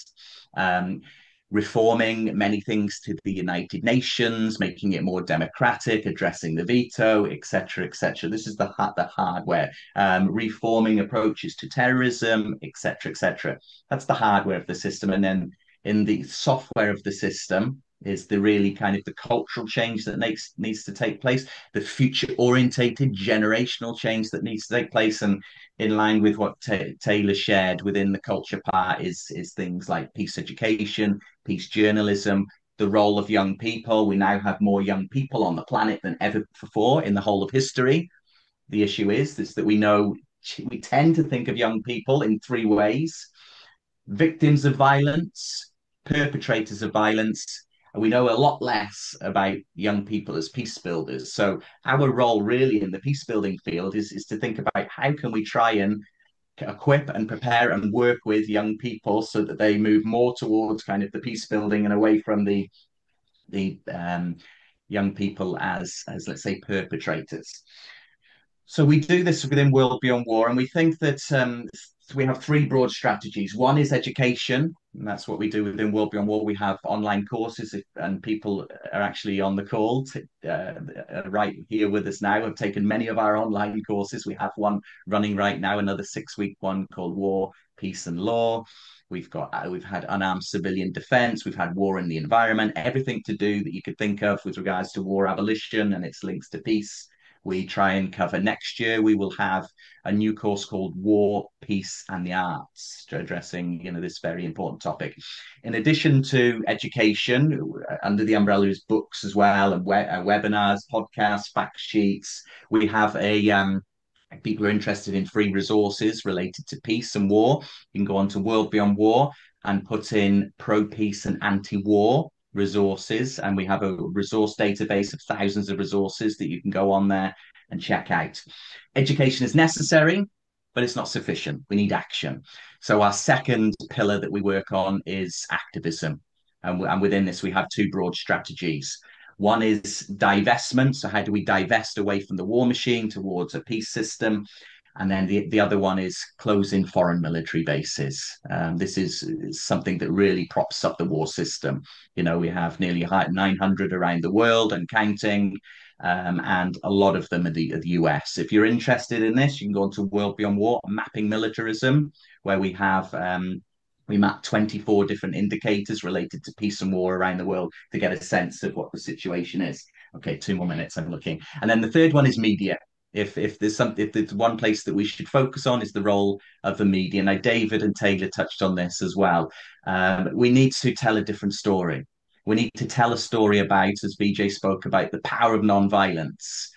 reforming many things to the United Nations, making it more democratic, addressing the veto, etc., etc. This is the hardware. Reforming approaches to terrorism, etc., etc. That's the hardware of the system. And then in the software of the system, is the really kind of the cultural change that needs to take place, the future orientated generational change that needs to take place. And in line with what Taylor shared within the culture part is things like peace education, peace journalism, the role of young people. We now have more young people on the planet than ever before in the whole of history. The issue is that we tend to think of young people in three ways: victims of violence, perpetrators of violence, and we know a lot less about young people as peace builders. So our role really in the peace building field is to think about how can we try and equip and prepare and work with young people so that they move more towards kind of the peace building and away from the young people as let's say perpetrators. So we do this within World Beyond War, and we think that we have three broad strategies. One is education, and that's what we do within World Beyond War. We have online courses, and people are actually on the call right here with us now. Have taken many of our online courses. We have one running right now, another 6-week one called War, Peace and Law. We've had unarmed civilian defense. We've had war in the environment, everything to do that you could think of with regards to war abolition and its links to peace. We try and cover next year. We will have a new course called War, Peace and the Arts, addressing this very important topic. In addition to education, under the umbrella is books as well, and webinars, podcasts, fact sheets. We have people are interested in free resources related to peace and war. You can go on to World Beyond War and put in pro-peace and anti-war resources, and we have a resource database of thousands of resources that you can go on there and check out. Education is necessary, but it's not sufficient. We need action. So our second pillar that we work on is activism, and within this we have two broad strategies. One is divestment. So how do we divest away from the war machine towards a peace system? And then the other one is closing foreign military bases. This is something that really props up the war system. We have nearly 900 around the world and counting, and a lot of them are the US. If you're interested in this, you can go on to World Beyond War, Mapping Militarism, where we map 24 different indicators related to peace and war around the world to get a sense of what the situation is. Okay, 2 more minutes, I'm looking. And then the third one is media. If there's one place that we should focus on is the role of the media. Now, David and Taylor touched on this as well. We need to tell a different story. We need to tell a story about, as Vijay spoke about, the power of non-violence.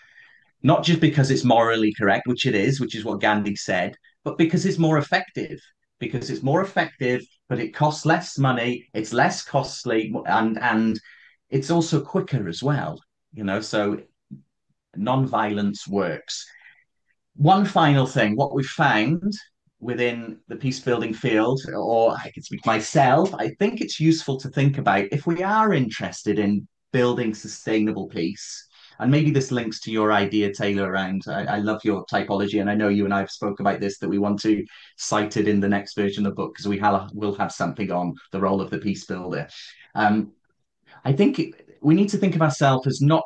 Not just because it's morally correct, which it is, which is what Gandhi said, but because it's more effective. Because it's more effective, but it costs less money, it's less costly, and it's also quicker as well. So non-violence works. One final thing, what we've found within the peace building field, or I can speak myself, I think it's useful to think about if we are interested in building sustainable peace. And maybe this links to your idea, Taylor, around I love your typology, and I know you and I have spoke about this, that we want to cite it in the next version of the book because we'll have something on the role of the peace builder. I think we need to think of ourselves as not,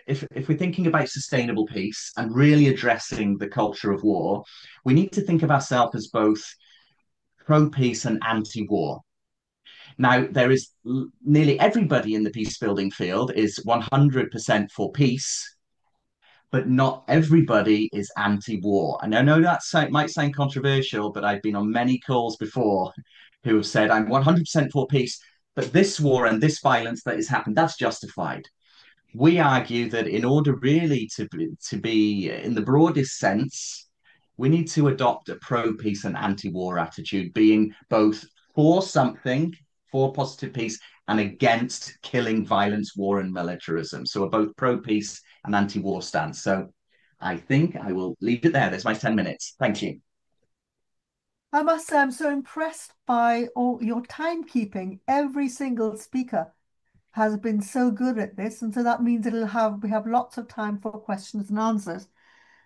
if we're thinking about sustainable peace and really addressing the culture of war, we need to think of ourselves as both pro-peace and anti-war. Now, there is nearly everybody in the peace building field is 100% for peace, but not everybody is anti-war. And I know that might sound controversial, but I've been on many calls before who have said, I'm 100% for peace, but this war and this violence that has happened, that's justified. We argue that in order really to be in the broadest sense, we need to adopt a pro-peace and anti-war attitude, being both for something, for positive peace, and against killing, violence, war, and militarism. So we're both pro-peace and anti-war stance. So I think I will leave it there. There's my 10 minutes. Thank you. I must say, I'm so impressed by all your timekeeping. Every single speaker has been so good at this, and so that means we have lots of time for questions and answers.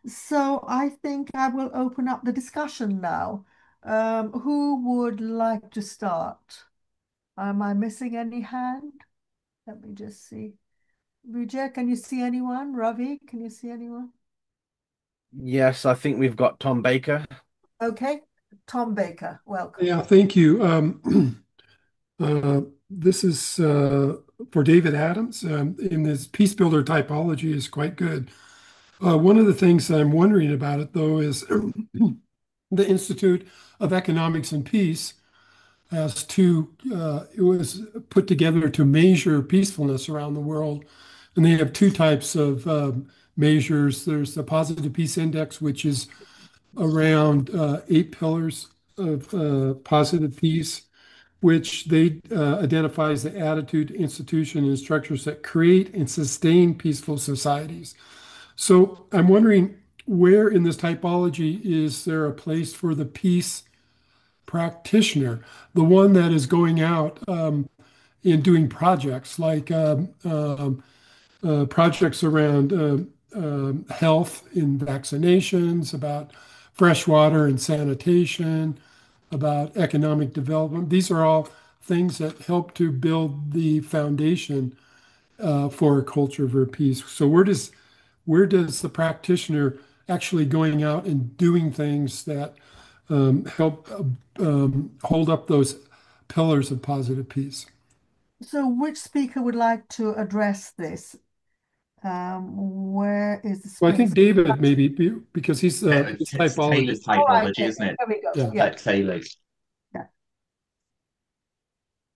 So I think I will open up the discussion now. Who would like to start? Am I missing any hand? Let me just see. Vijay, can you see anyone? Ravi, can you see anyone? Yes, I think we've got Tom Baker. Okay, Tom Baker, welcome. Yeah, thank you. This is for David Adams in this peace builder typology is quite good. One of the things I'm wondering about it, though, is the Institute of Economics and Peace has it was put together to measure peacefulness around the world. And they have two types of measures. There's the Positive Peace Index, which is around 8 pillars of positive peace, which they identify as the attitude, institution, and structures that create and sustain peaceful societies. So I'm wondering, where in this typology is there a place for the peace practitioner, the one that is going out and doing projects like projects around health in vaccinations, about fresh water and sanitation, about economic development. These are all things that help to build the foundation for a culture for peace. So where does the practitioner actually going out and doing things that help hold up those pillars of positive peace? So which speaker would like to address this? Where is the Well, I think space? David maybe because he's It's Taylor's typologist. All right, typology, isn't it? there we go. Yeah. Yeah. Taylor's. Yeah.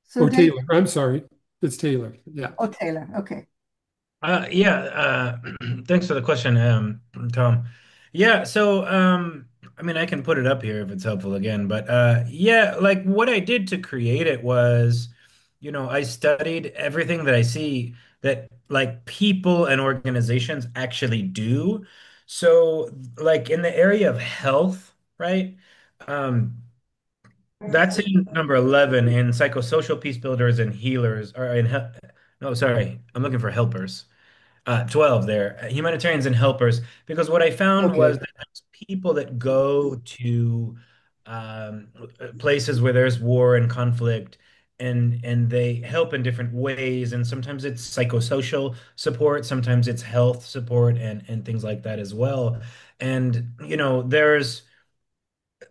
So Or Dave, Taylor. I'm sorry. It's Taylor. Yeah. or Taylor. Okay. Yeah, thanks for the question, Tom. Yeah, so I mean I can put it up here if it's helpful again, but yeah, like what I did to create it was, I studied everything that I see that like people and organizations actually do. So like in the area of health, right? Um, that's in number 11 in psychosocial peace builders and healers, or no, sorry, I'm looking for helpers. 12 there, humanitarians and helpers, because what I found was Okay. that there's people that go to places where there's war and conflict, and they help in different ways, and sometimes it's psychosocial support, sometimes it's health support and things like that as well. And there's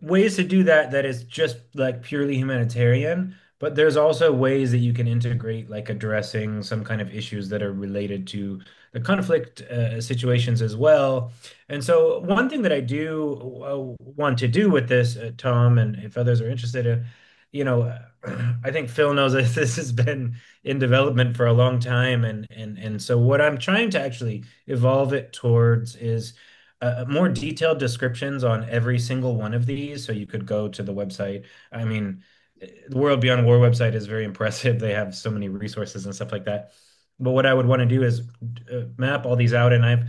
ways to do that that is just like purely humanitarian, but there's also ways that you can integrate like addressing some kind of issues that are related to the conflict situations as well. And so one thing that I do want to do with this, Tom, and if others are interested, you know, I think Phil knows that this has been in development for a long time, and so what I'm trying to actually evolve it towards is more detailed descriptions on every single one of these. So you could go to the website. I mean, the World Beyond War website is very impressive. They have so many resources and stuff like that. But what I would want to do is map all these out, and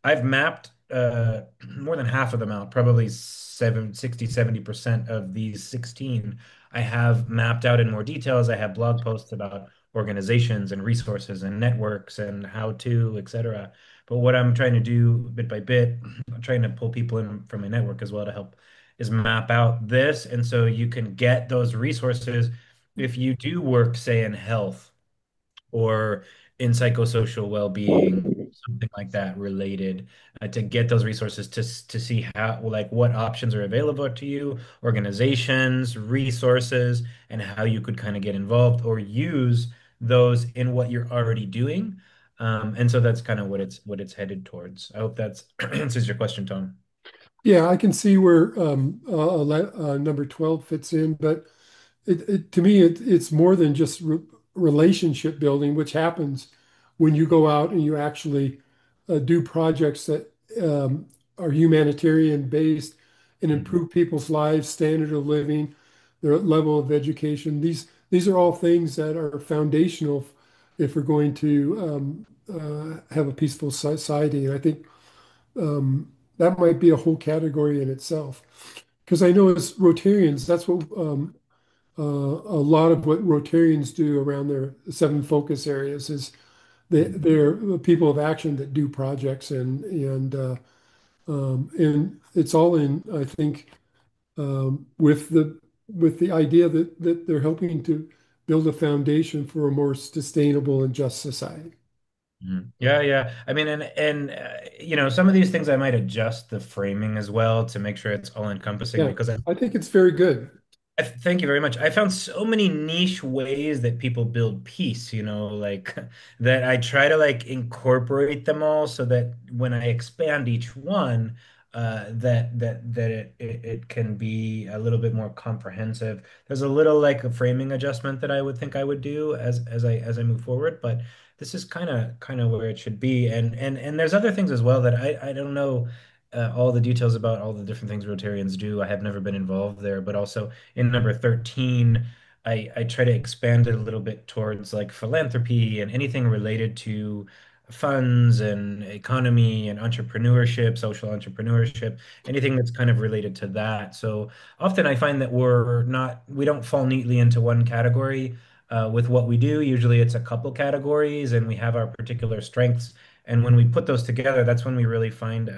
I've mapped more than half of them out, probably 70% of these 16. I have mapped out in more details. I have blog posts about organizations and resources and networks and how to, etc. But what I'm trying to do bit by bit, I'm trying to pull people in from my network as well to help, is map out this. And so you can get those resources if you do work, say, in health or in psychosocial well-being, something like that related, to get those resources to see how, like, what options are available to you, organizations, resources, and how you could kind of get involved or use those in what you're already doing. And so that's kind of what it's headed towards. I hope that answers your question, Tom. Yeah, I can see where number 12 fits in, but to me, it's more than just relationship building, which happens when you go out and you actually do projects that are humanitarian based and improve people's lives, standard of living, their level of education. These are all things that are foundational if we're going to have a peaceful society. And I think that might be a whole category in itself. Because I know as Rotarians, that's what a lot of what Rotarians do around their 7 focus areas is they're people of action that do projects and it's all in, I think, with the idea that they're helping to build a foundation for a more sustainable and just society. Yeah, yeah. I mean, and some of these things I might adjust the framing as well to make sure it's all encompassing Yeah, because I think it's very good. Thank you very much. I found so many niche ways that people build peace, like that I try to like incorporate them all so that when I expand each one, that it can be a little bit more comprehensive. There's a little like a framing adjustment that I would think I would do as I move forward, but this is kind of where it should be. And there's other things as well that I don't know all the details about all the different things Rotarians do. I have never been involved there, but also in number 13, I try to expand it a little bit towards like philanthropy and anything related to funds and economy and entrepreneurship, social entrepreneurship, anything that's kind of related to that. So often I find that we don't fall neatly into one category with what we do. Usually it's a couple categories and we have our particular strengths. And when we put those together, that's when we really find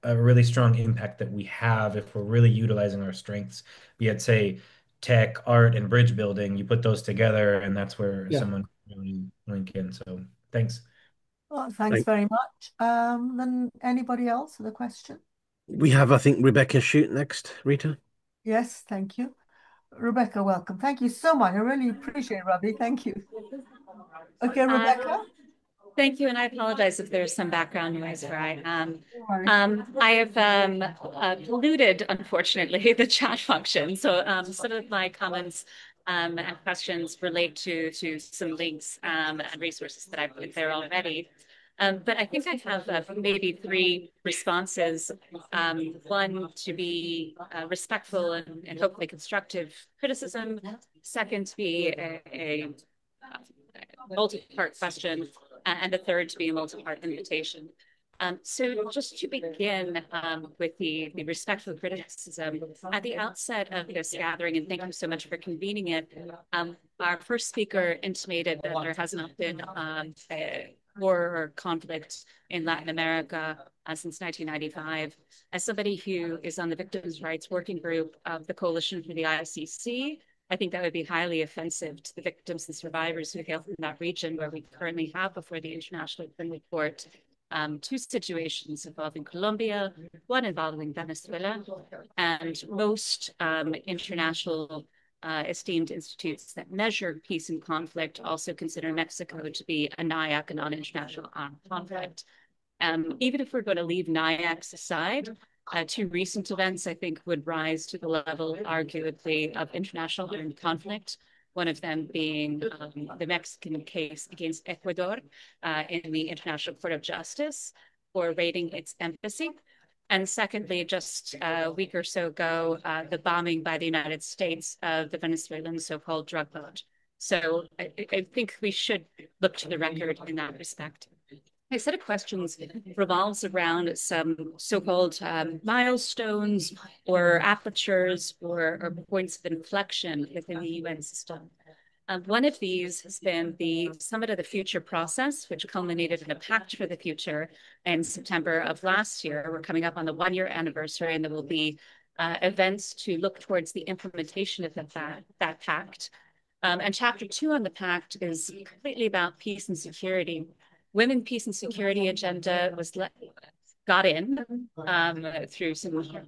a really strong impact that we have if we're really utilizing our strengths, be it, say, tech, art, and bridge building. You put those together, and that's where Yeah. someone can really link in. So thanks. Well, thanks very much. Then anybody else with a question? We have, I think, Rebecca Shoot next, Rita. Yes, thank you. Rebecca, welcome. Thank you so much. I really appreciate it, Robbie. Thank you. Okay, Rebecca. Thank you, and I apologize if there's some background noise where I am. Don't worry. I have polluted, unfortunately, the chat function. So some of my comments and questions relate to some links and resources that I've put there already. But I think I have maybe three responses. One, to be respectful and hopefully constructive criticism. Second, to be a multi-part question, and the third to be a multi-part invitation. So just to begin with the respectful criticism, at the outset of this gathering, and thank you so much for convening it, our first speaker intimated that there has not been a war or conflict in Latin America since 1995. As somebody who is on the Victims' Rights Working Group of the Coalition for the ICC, I think that would be highly offensive to the victims and survivors who hail from that region, where we currently have before the International Criminal Court two situations involving Colombia, one involving Venezuela, and most international esteemed institutes that measure peace and conflict also consider Mexico to be a NIAC, a non-international armed conflict. Even if we're going to leave NIACs aside, two recent events, I think, would rise to the level, arguably, of international armed conflict. One of them being the Mexican case against Ecuador in the International Court of Justice for raiding its embassy. And secondly, just a week or so ago, the bombing by the United States of the Venezuelan so-called drug boat. So I think we should look to the record in that respect. My set of questions revolves around some so-called milestones or apertures or points of inflection within the UN system. One of these has been the Summit of the Future process, which culminated in a Pact for the Future in September of last year. We're coming up on the one-year anniversary, and there will be events to look towards the implementation of that pact. And chapter 2 on the pact is completely about peace and security. Women, peace and security agenda got in through some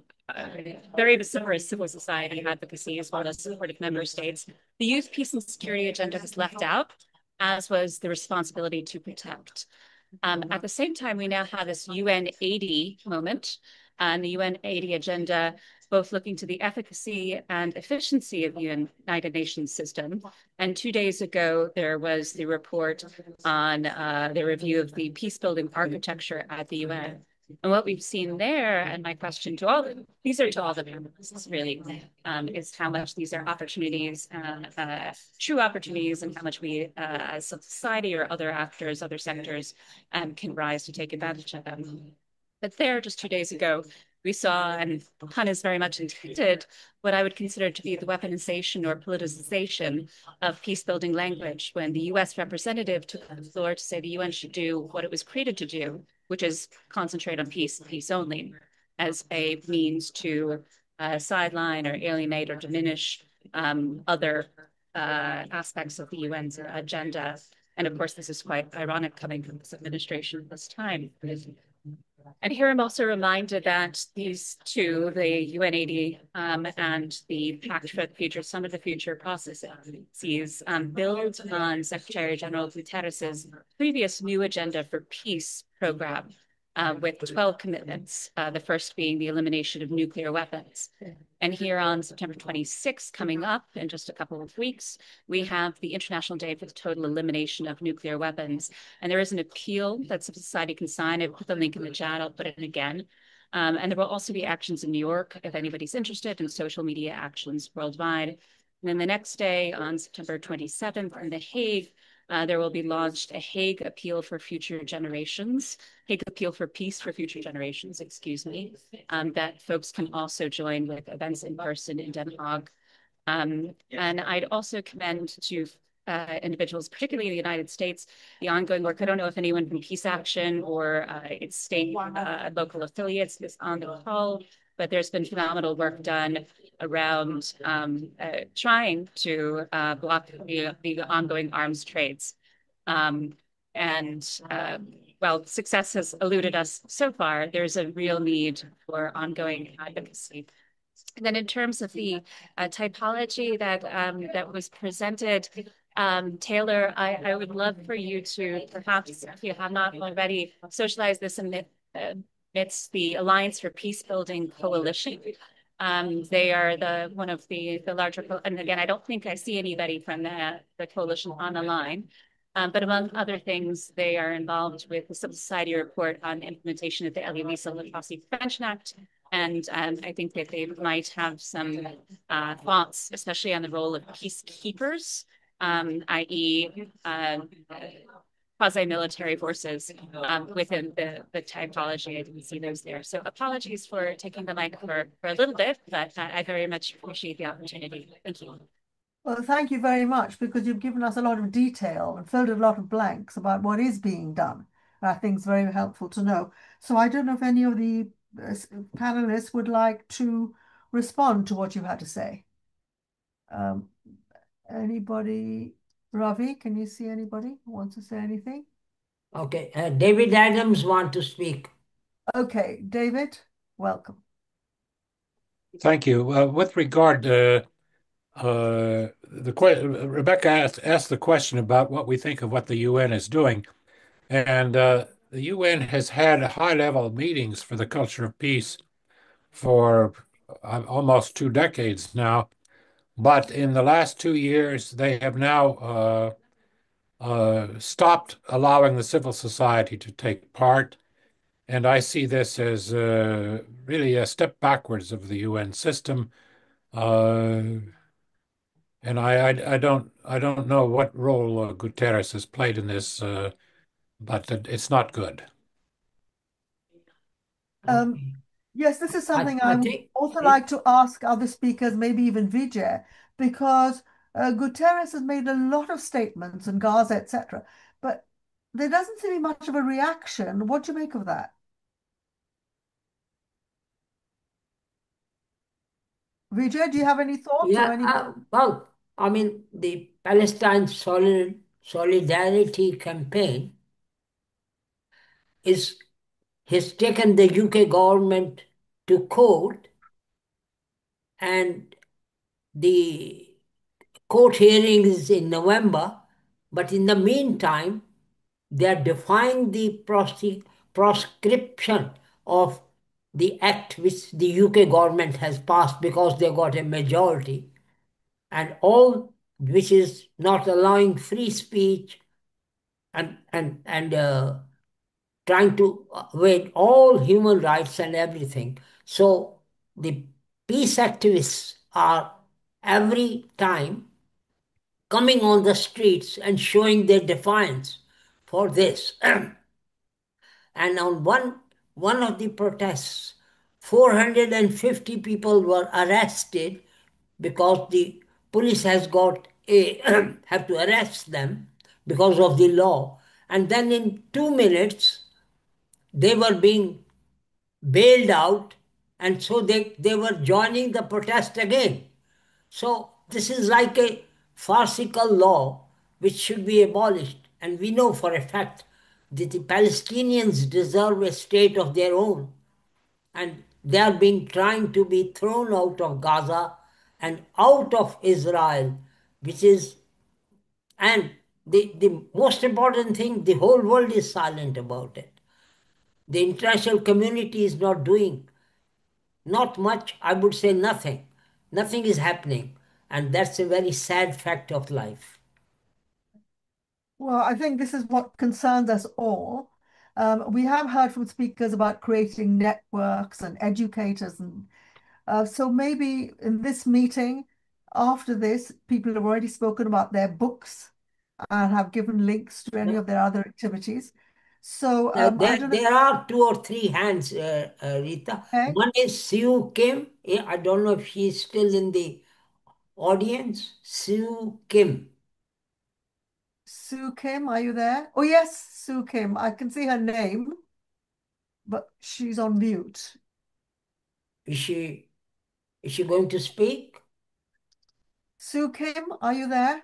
very vociferous civil society advocacy as well as supportive member states. The youth, peace and security agenda was left out, as was the responsibility to protect. At the same time, we now have this UN 80 moment, and the UN 80 agenda, both looking to the efficacy and efficiency of the United Nations system. And 2 days ago, there was the report on the review of the peace-building architecture at the UN. And what we've seen there, and my question to all, these are to all the panelists really, is how much these are opportunities, true opportunities, and how much we as a society or other actors, other sectors can rise to take advantage of them. But there, just 2 days ago, we saw, and the pun is very much intended, what I would consider to be the weaponization or politicization of peace-building language, when the US representative took the floor to say the UN should do what it was created to do, which is concentrate on peace and peace only, as a means to sideline or alienate or diminish other aspects of the UN's agenda. And of course, this is quite ironic coming from this administration at this time. And here I'm also reminded that these two, the UN80 and the Pact for the Future, Summit of the Future processes, build on Secretary General Guterres's previous New Agenda for Peace program with 12 commitments, the first being the elimination of nuclear weapons. And here on September 26th, coming up in just a couple of weeks, we have the International Day for the Total Elimination of Nuclear Weapons. And there is an appeal that civil society can sign. I put the link in the chat, I'll put it in again. And there will also be actions in New York if anybody's interested, in social media actions worldwide. And then the next day on September 27th in The Hague, there will be launched a Hague Appeal for Future Generations, Hague Appeal for Peace for Future Generations, excuse me, that folks can also join with events in person in Den Haag. And I'd also commend to individuals, particularly in the United States, the ongoing work. I don't know if anyone from Peace Action or its state local affiliates is on the call, but there's been phenomenal work done around trying to block the ongoing arms trades. While success has eluded us so far, there's a real need for ongoing advocacy. And then in terms of the typology that was presented, Taylor, I would love for you to perhaps, if you have not already, socialize this amidst the Alliance for Peacebuilding Coalition. They are one of the larger, and again, I don't think I see anybody from the coalition on the line. But among other things, they are involved with the Civil Society report on implementation of the Eloisa Literacy Prevention Act. And I think that they might have some thoughts, especially on the role of peacekeepers, i.e. quasi-military forces within the typology. I didn't see those there. So apologies for taking the mic for a little bit, but I very much appreciate the opportunity. Thank you. Well, thank you very much, because you've given us a lot of detail and filled a lot of blanks about what is being done. I think it's very helpful to know. So I don't know if any of the panelists would like to respond to what you've had to say. Anybody? Ravi, can you see anybody who wants to say anything? Okay, David Adams want to speak. Okay, David, welcome. Thank you. With regard to Rebecca asked the question about what we think of what the UN is doing. And the UN has had high-level meetings for the culture of peace for almost 2 decades now. But in the last 2 years, they have now stopped allowing the civil society to take part. And I see this as really a step backwards of the UN system. And I don't know what role Guterres has played in this, but it's not good. Yes, this is something I would also like to ask other speakers, maybe even Vijay, because Guterres has made a lot of statements in Gaza, etc., but there doesn't seem to be much of a reaction. What do you make of that? Vijay, do you have any thoughts? Yeah, well, I mean, the Palestine Solidarity Campaign has taken the UK government to court, and the court hearing is in November, but in the meantime, they are defying the proscription of the act which the UK government has passed because they got a majority, and all which is not allowing free speech and trying to wait all human rights and everything. So the peace activists are every time coming on the streets and showing their defiance for this. And on one of the protests, 450 people were arrested because the police has got have to arrest them because of the law. And then in 2 minutes, they were being bailed out, and so they were joining the protest again. So this is like a farcical law which should be abolished. And we know for a fact that the Palestinians deserve a state of their own. And they are being trying to be thrown out of Gaza and out of Israel, which is, and the most important thing, the whole world is silent about it. The international community is not doing, not much, I would say nothing. Nothing is happening. And that's a very sad fact of life. Well, I think this is what concerns us all. We have heard from speakers about creating networks and educators, and so maybe in this meeting, after this, people have already spoken about their books and have given links to any of their other activities. So I don't know. There are 2 or 3 hands, Rita. Okay. One is Sue Kim. I don't know if she's still in the audience. Sue Kim. Sue Kim, are you there? Oh, yes, Sue Kim. I can see her name, but she's on mute. Is she going to speak? Sue Kim, are you there?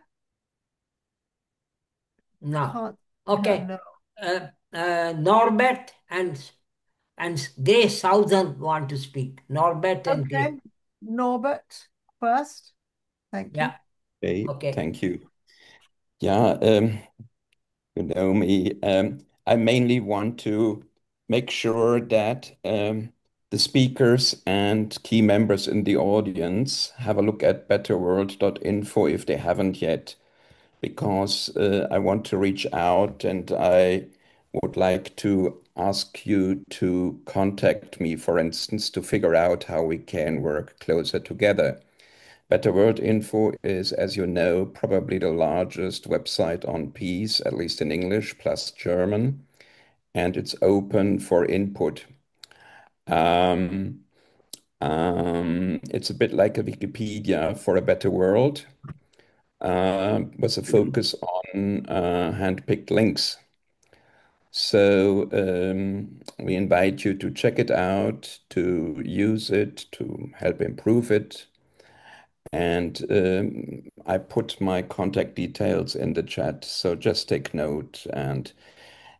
No. Can't Okay. no. Norbert and Grace Southern want to speak. Norbert and Okay, Grace. Norbert first. Thank you. Yeah. Okay, thank you. Yeah, you know me. I mainly want to make sure that the speakers and key members in the audience have a look at betterworld.info if they haven't yet, because I want to reach out and I would like to ask you to contact me, for instance, to figure out how we can work closer together. Better World Info is, as you know, probably the largest website on peace, at least in English, plus German, and it's open for input. It's a bit like a Wikipedia for a better world, with a focus on handpicked links. So we invite you to check it out, to use it, to help improve it. And I put my contact details in the chat, so just take note. And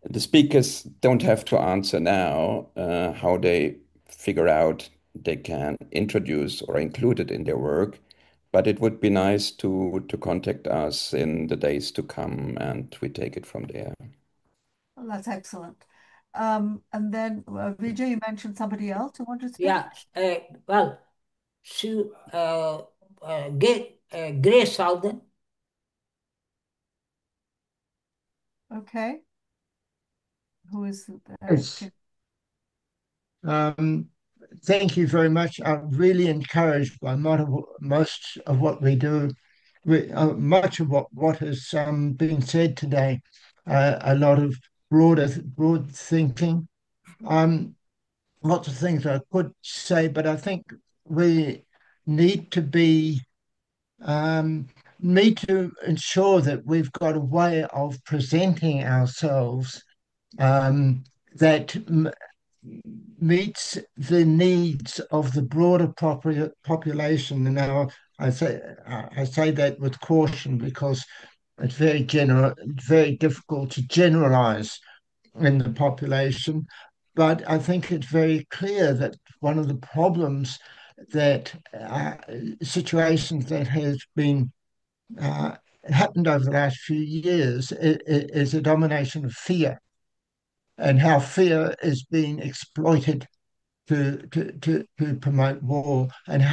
the speakers don't have to answer now how they figure out they can introduce or include it in their work, but it would be nice to contact us in the days to come, and we take it from there. Well, that's excellent. And then Vijay, you mentioned somebody else who wanted to speak? Yeah. Well, Sue, Grace Southern. Okay. Who is Yes. Thank you very much. I'm really encouraged by most of what we do, much of what has been said today. A lot of broad thinking. Lots of things I could say, but I think we need to be need to ensure that we've got a way of presenting ourselves that meets the needs of the broader population. And now I say that with caution because it's very difficult to generalize in the population. But I think it's very clear that one of the problems that situations that has been happened over the last few years is a domination of fear, and how fear is being exploited to promote war, and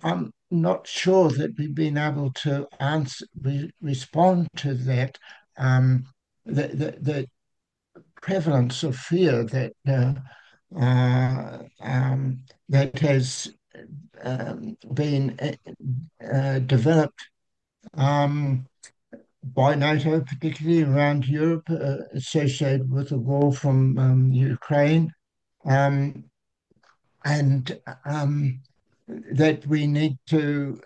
I'm not sure that we've been able to respond to that. The prevalence of fear that has been developed by NATO, particularly around Europe, associated with the war from Ukraine, and that we need to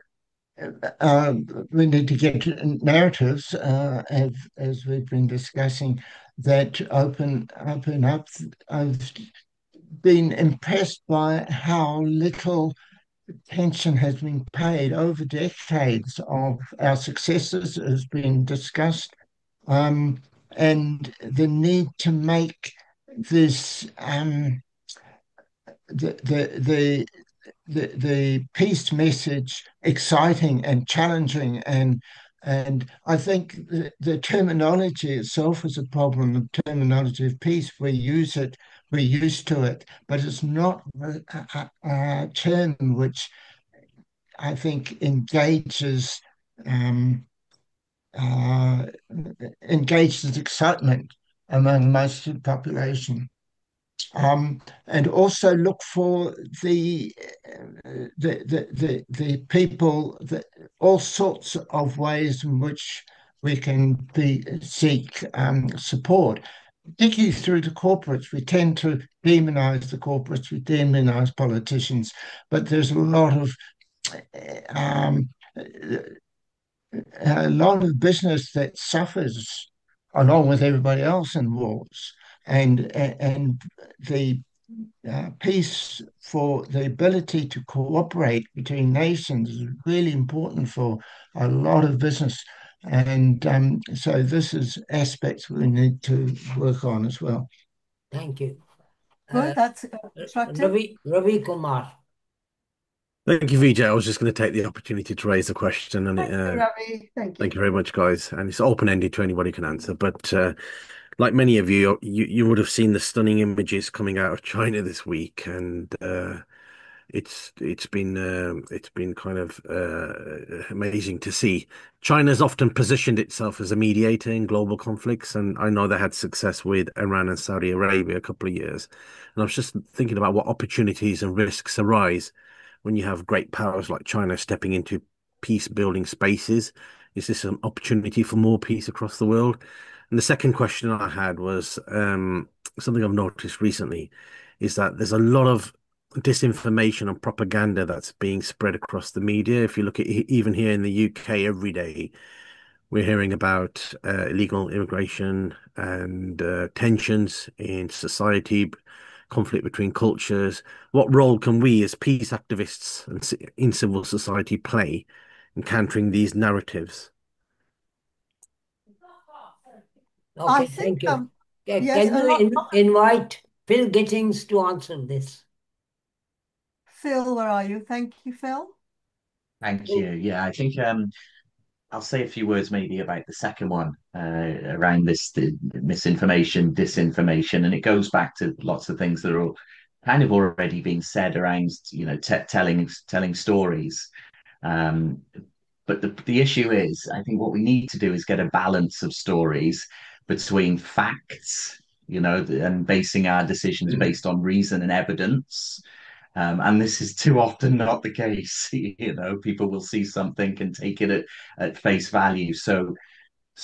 get narratives, as we've been discussing, that open up. I've been impressed by how little attention has been paid over decades of our successes has been discussed, and the need to make this the peace message exciting and challenging, and I think the terminology itself is a problem. The terminology of peace, we use it, we're used to it, but it's not a term which I think uh, engages excitement among most of the population. And also look for the people, all sorts of ways in which we can seek support, particularly through the corporates. We tend to demonize the corporates, we demonize politicians, but there's um, a lot of business that suffers along with everybody else in wars, and the peace, for the ability to cooperate between nations, is really important for a lot of business. And so this is aspects we need to work on as well. Thank you. Good, that's constructive. Ravi Kumar. Thank you, Vijay. I was just going to take the opportunity to raise a question. And Thank you, Ravi. Thank you. Thank you very much, guys. And it's open-ended to anybody can answer. But like many of you, you would have seen the stunning images coming out of China this week, and it's been kind of amazing to see. China's often positioned itself as a mediator in global conflicts, and I know they had success with Iran and Saudi Arabia a couple of years. And I was just thinking about what opportunities and risks arise when you have great powers like China stepping into peace building spaces. Is this an opportunity for more peace across the world? And the second question I had was something I've noticed recently is that there's a lot of disinformation and propaganda that's being spread across the media. If you look at even here in the UK, every day we're hearing about illegal immigration and tensions in society, conflict between cultures. What role can we as peace activists and in civil society play in countering these narratives? Okay, thank you. Yes, Can you invite Phil Gittings to answer this? Phil, where are you? Thank you, Phil. Thank you. Yeah, I think I'll say a few words maybe about the second one around the misinformation, disinformation, and it goes back to lots of things that are kind of already being said around, telling stories. But the issue is, I think what we need to do is get a balance of stories between facts, and basing our decisions based on reason and evidence. And this is too often not the case. People will see something and take it at face value. So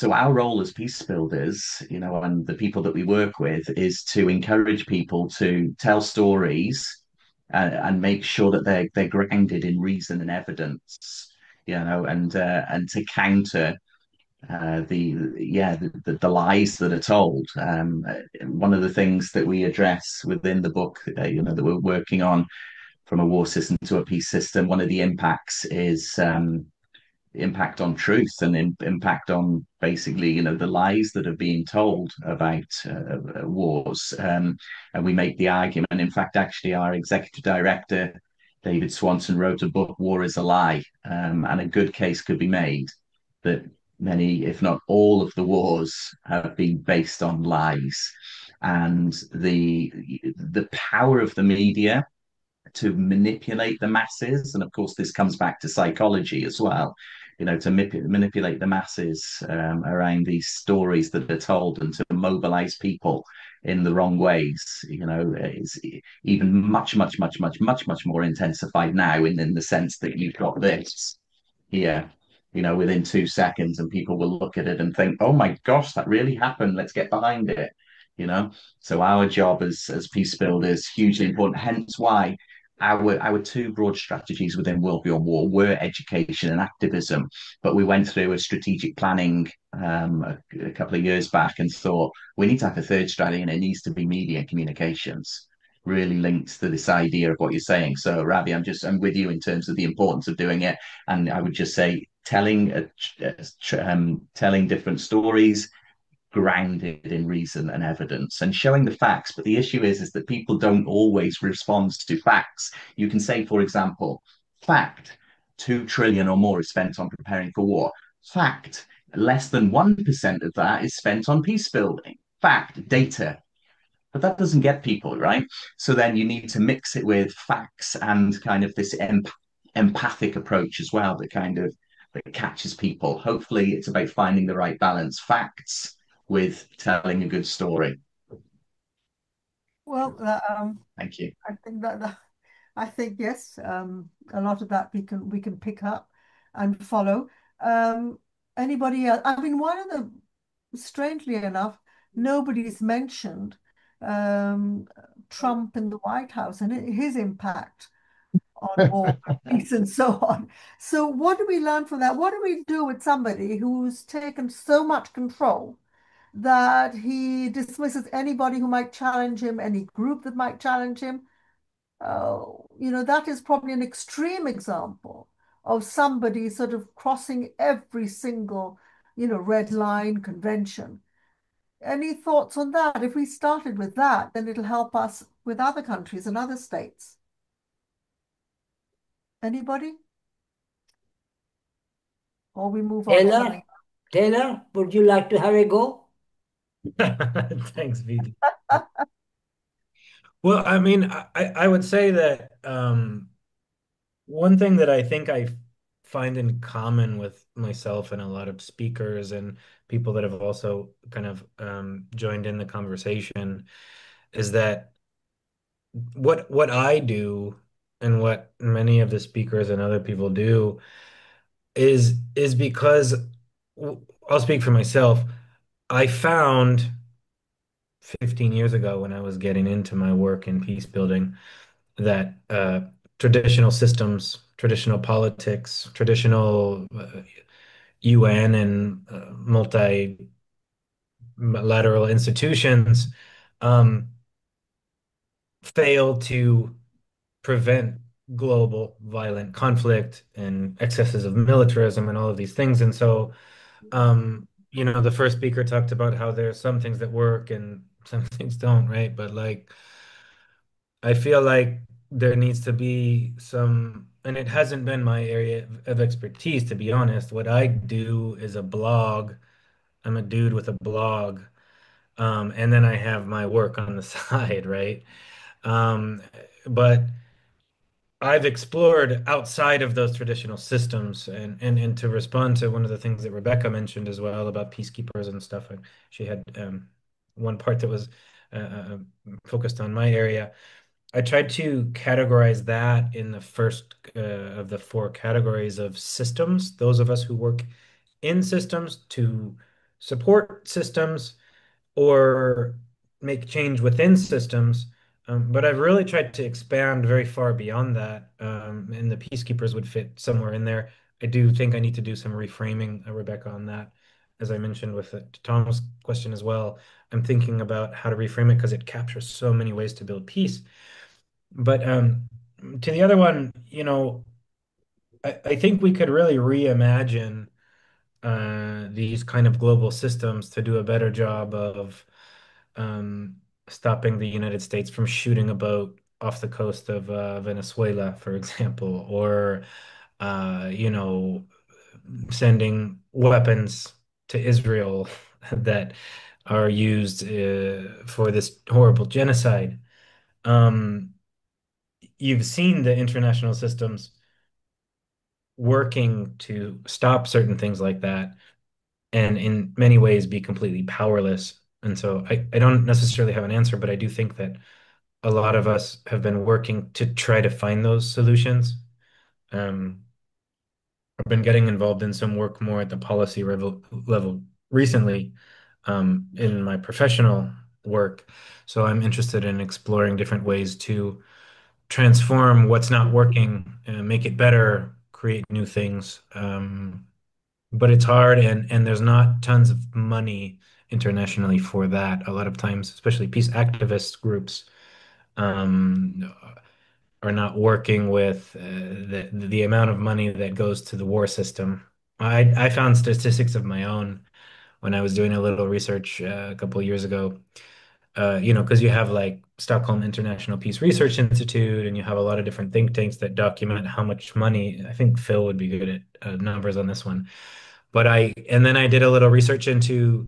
our role as peace builders, and the people that we work with, is to encourage people to tell stories and make sure that they're grounded in reason and evidence. And to counter the lies that are told. One of the things that we address within the book, that we're working on, from a war system to a peace system, one of the impacts is impact on truth and impact on basically, the lies that are being told about wars. And we make the argument. In fact, actually, our executive director, David Swanson, wrote a book, War is a Lie, and a good case could be made that many, if not all, of the wars have been based on lies. And the power of the media to manipulate the masses, and of course this comes back to psychology as well, to manipulate the masses around these stories that are told, and to mobilize people in the wrong ways, is even much more intensified now, in the sense that you've got this here, within 2 seconds, and people will look at it and think, oh my gosh, that really happened, let's get behind it. So our job as peace builders, hugely important, hence why our two broad strategies within World Beyond War were education and activism. But we went through a strategic planning a couple of years back and thought we need to have a third strategy, and it needs to be media and communications, really linked to this idea of what you're saying. So Ravi, I'm with you in terms of the importance of doing it. And I would just say telling different stories, grounded in reason and evidence and showing the facts. But the issue is that people don't always respond to facts. You can say, for example, fact, 2 trillion or more is spent on preparing for war. Fact, less than 1% of that is spent on peace building. Fact, data. But that doesn't get people, right? So then you need to mix it with facts and kind of this empathic approach as well that catches people. Hopefully, it's about finding the right balance, facts with telling a good story. Well, Thank you. I think I think yes, a lot of that we can pick up and follow. Anybody else? I mean, one of the strangely enough, nobody's mentioned Trump in the White House and his impact on war, peace, and so on. So, what do we learn from that? What do we do with somebody who's taken so much control that he dismisses anybody who might challenge him, any group that might challenge him? That is probably an extreme example of somebody sort of crossing every single, red line convention. Any thoughts on that? If we started with that, then it'll help us with other countries and other states. Anybody? Or we move on to something. Taylor, would you like to have a go? Thanks, Vijay. Well, I mean, I would say that one thing that I think I find in common with myself and a lot of speakers and people that have also kind of joined in the conversation is that what I do and what many of the speakers and other people do is because I'll speak for myself. I found 15 years ago when I was getting into my work in peace building that traditional systems, traditional politics, traditional UN and multilateral institutions um, fail to prevent global violent conflict and excesses of militarism and all of these things. And so, the first speaker talked about how there's some things that work and some things don't, right? But like, I feel like there needs to be some, and it hasn't been my area of expertise, to be honest. What I do is a blog. I'm a dude with a blog. And then I have my work on the side, right? Um, but I've explored outside of those traditional systems and to respond to one of the things that Rebecca mentioned as well about peacekeepers and stuff. She had one part that was focused on my area. I tried to categorize that in the first of the four categories of systems. Those of us who work in systems to support systems or make change within systems. But I've really tried to expand very far beyond that, and the peacekeepers would fit somewhere in there. I do think I need to do some reframing, Rebecca, on that. As I mentioned with Tom's question as well, I'm thinking about how to reframe it because it captures so many ways to build peace. But to the other one, I think we could really reimagine these kind of global systems to do a better job of stopping the United States from shooting a boat off the coast of Venezuela, for example, or sending weapons to Israel that are used for this horrible genocide. Um, you've seen the international systems working to stop certain things like that, and in many ways be completely powerless. And so I don't necessarily have an answer, but I do think that a lot of us have been working to try to find those solutions. Um, I've been getting involved in some work more at the policy level recently in my professional work. So I'm interested in exploring different ways to transform what's not working and make it better, create new things. But it's hard, and there's not tons of money internationally for that. A lot of times, especially peace activist groups, um, are not working with the amount of money that goes to the war system. I found statistics of my own when I was doing a little research a couple of years ago. Because you have like Stockholm International Peace Research Institute, and you have a lot of different think tanks that document how much money. I think Phil would be good at numbers on this one. And then I did a little research into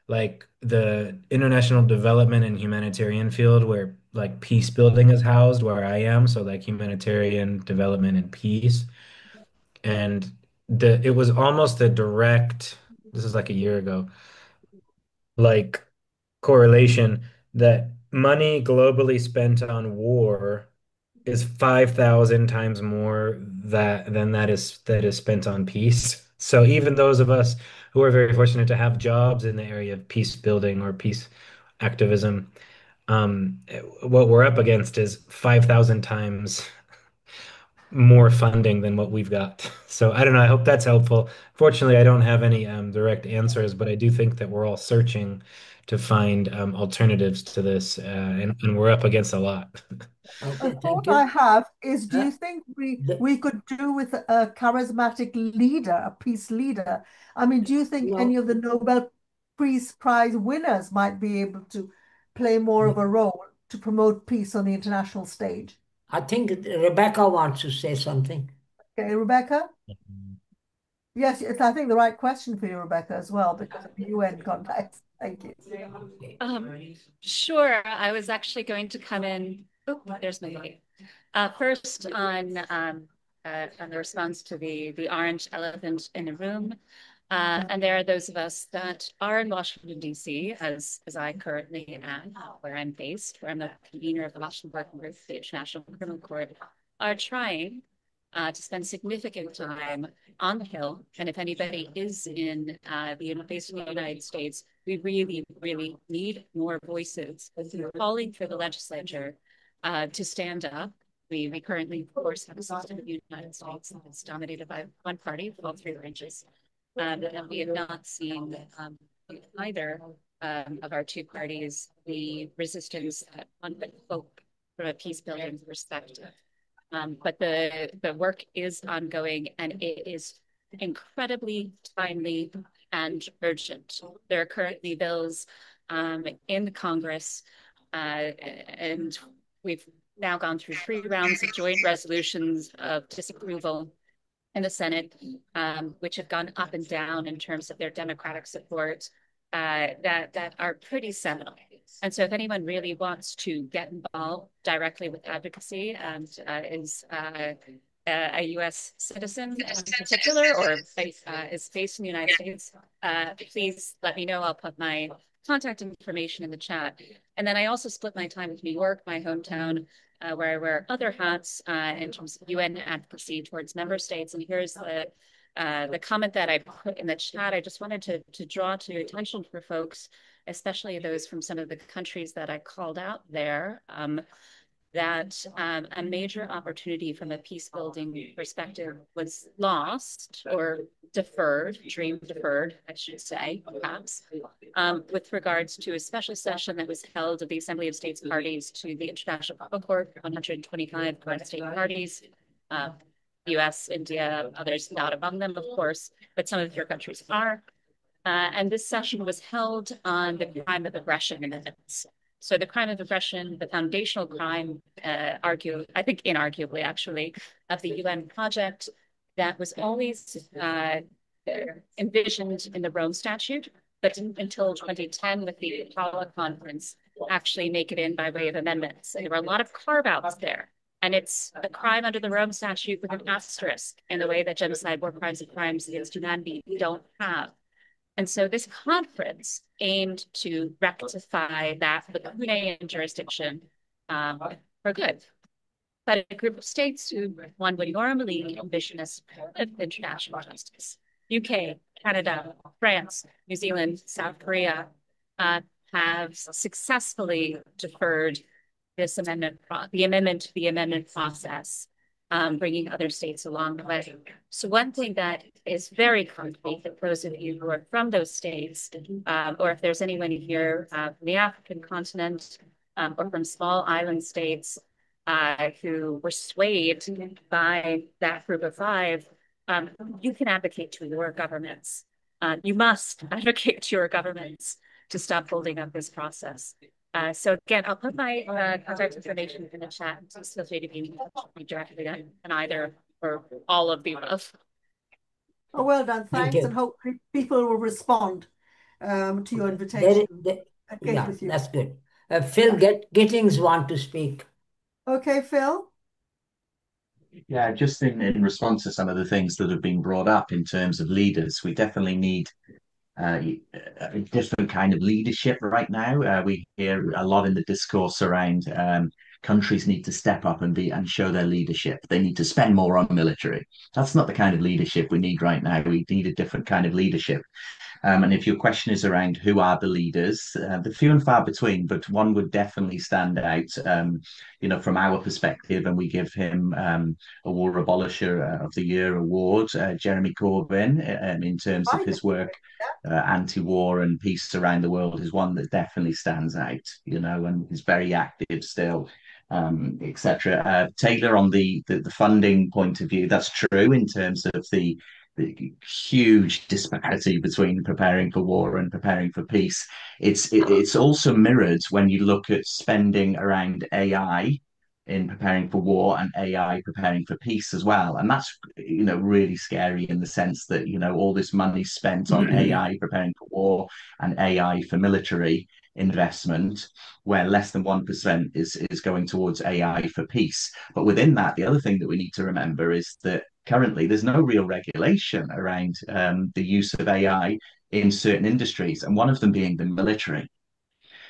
like the international development and humanitarian field where like peace building is housed, where I am. So like humanitarian development and peace. And it was almost a direct, this is like a year ago, like correlation that money globally spent on war is 5,000 times more than that is spent on peace. So even those of us who are very fortunate to have jobs in the area of peace building or peace activism, what we're up against is 5,000 times more funding than what we've got. So I don't know. I hope that's helpful. Fortunately, I don't have any direct answers, but I do think that we're all searching to find alternatives to this, and we're up against a lot. A Okay, thought thank I you. have is, do you think The- we could do with a charismatic leader, a peace leader? I mean, do you think any no, of the Nobel Peace Prize winners might be able to play more of a role to promote peace on the international stage? I think Rebecca wants to say something. Okay, Rebecca? Yes, it's, I think, the right question for you, Rebecca, as well, because of the UN context. Thank you. Sure. I was actually going to come in. Oh, there's my name. First on the response to the orange elephant in the room. And there are those of us that are in Washington, D.C., as I currently am, where I'm based, where I'm the convener of the Washington Working Group, the International Criminal Court, are trying to spend significant time on the Hill. And if anybody is based in the United States, we really, really need more voices calling for the legislature to stand up. We currently, of course, have a system in the United States that's dominated by one party with all three branches. And we have not seen either of our two parties the resistance that one would hope from a peace building perspective. But the work is ongoing, and it is incredibly timely and urgent. There are currently bills in the Congress, and we've now gone through 3 rounds of joint resolutions of disapproval in the Senate, which have gone up and down in terms of their Democratic support, that are pretty seminal. And so if anyone really wants to get involved directly with advocacy and is a U.S. citizen in particular, or is based in the United States, please let me know. I'll put my contact information in the chat. And then I also split my time with New York, my hometown, where I wear other hats in terms of UN advocacy towards member states. And here's the comment that I put in the chat. I just wanted to draw to attention for folks, especially those from some of the countries that I called out there, that a major opportunity from a peace building perspective was lost or deferred, dream deferred, I should say, perhaps, with regards to a special session that was held of the Assembly of States Parties to the International Criminal Court, 125 current state parties, US, India, others not among them, of course, but some of your countries are. And this session was held on the crime of aggression amendments. So the crime of aggression, the foundational crime, I think inarguably actually, of the UN project that was always envisioned in the Rome Statute, but until 2010 with the Impala Conference actually make it in by way of amendments. And there were a lot of carve-outs there. And it's a crime under the Rome Statute with an asterisk in the way that genocide, war crimes, and crimes against humanity don't have. And so this conference aimed to rectify that lacuna in jurisdiction for good. But a group of states who one would normally envision as supportive of international justice, UK, Canada, France, New Zealand, South Korea, have successfully deferred this amendment, the amendment process, bringing other states along the way. So one thing that is very concrete for those of you who are from those states, or if there's anyone here from the African continent or from small island states who were swayed by that group of 5, you can advocate to your governments you must advocate to your governments to stop holding up this process. So again, I'll put my contact information in the chat. Please feel free to be in touch with me directly on either or all of the above. Oh, well done. Thank Thanks, you. and hope people will respond to your invitation. Yeah, with you. that's good. Phil Gittings want to speak. Okay, Phil. Yeah, just in response to some of the things that have been brought up in terms of leaders, we definitely need a different kind of leadership right now. We hear a lot in the discourse around countries need to step up and show their leadership. They need to spend more on military. That's not the kind of leadership we need right now. We need a different kind of leadership. And if your question is around who are the leaders, they're few and far between, but one would definitely stand out, from our perspective, and we give him a War Abolisher of the Year award, Jeremy Corbyn, in terms of his work, anti-war and peace around the world, is one that definitely stands out, and is very active still. Etc. Taylor, on the funding point of view, that's true in terms of the huge disparity between preparing for war and preparing for peace. It's also mirrored when you look at spending around AI in preparing for war and AI preparing for peace as well. And that's really scary in the sense that all this money spent on AI preparing for war and AI for military investment, where less than 1% is going towards AI for peace. But within that, the other thing that we need to remember is that currently there's no real regulation around the use of AI in certain industries, and one of them being the military.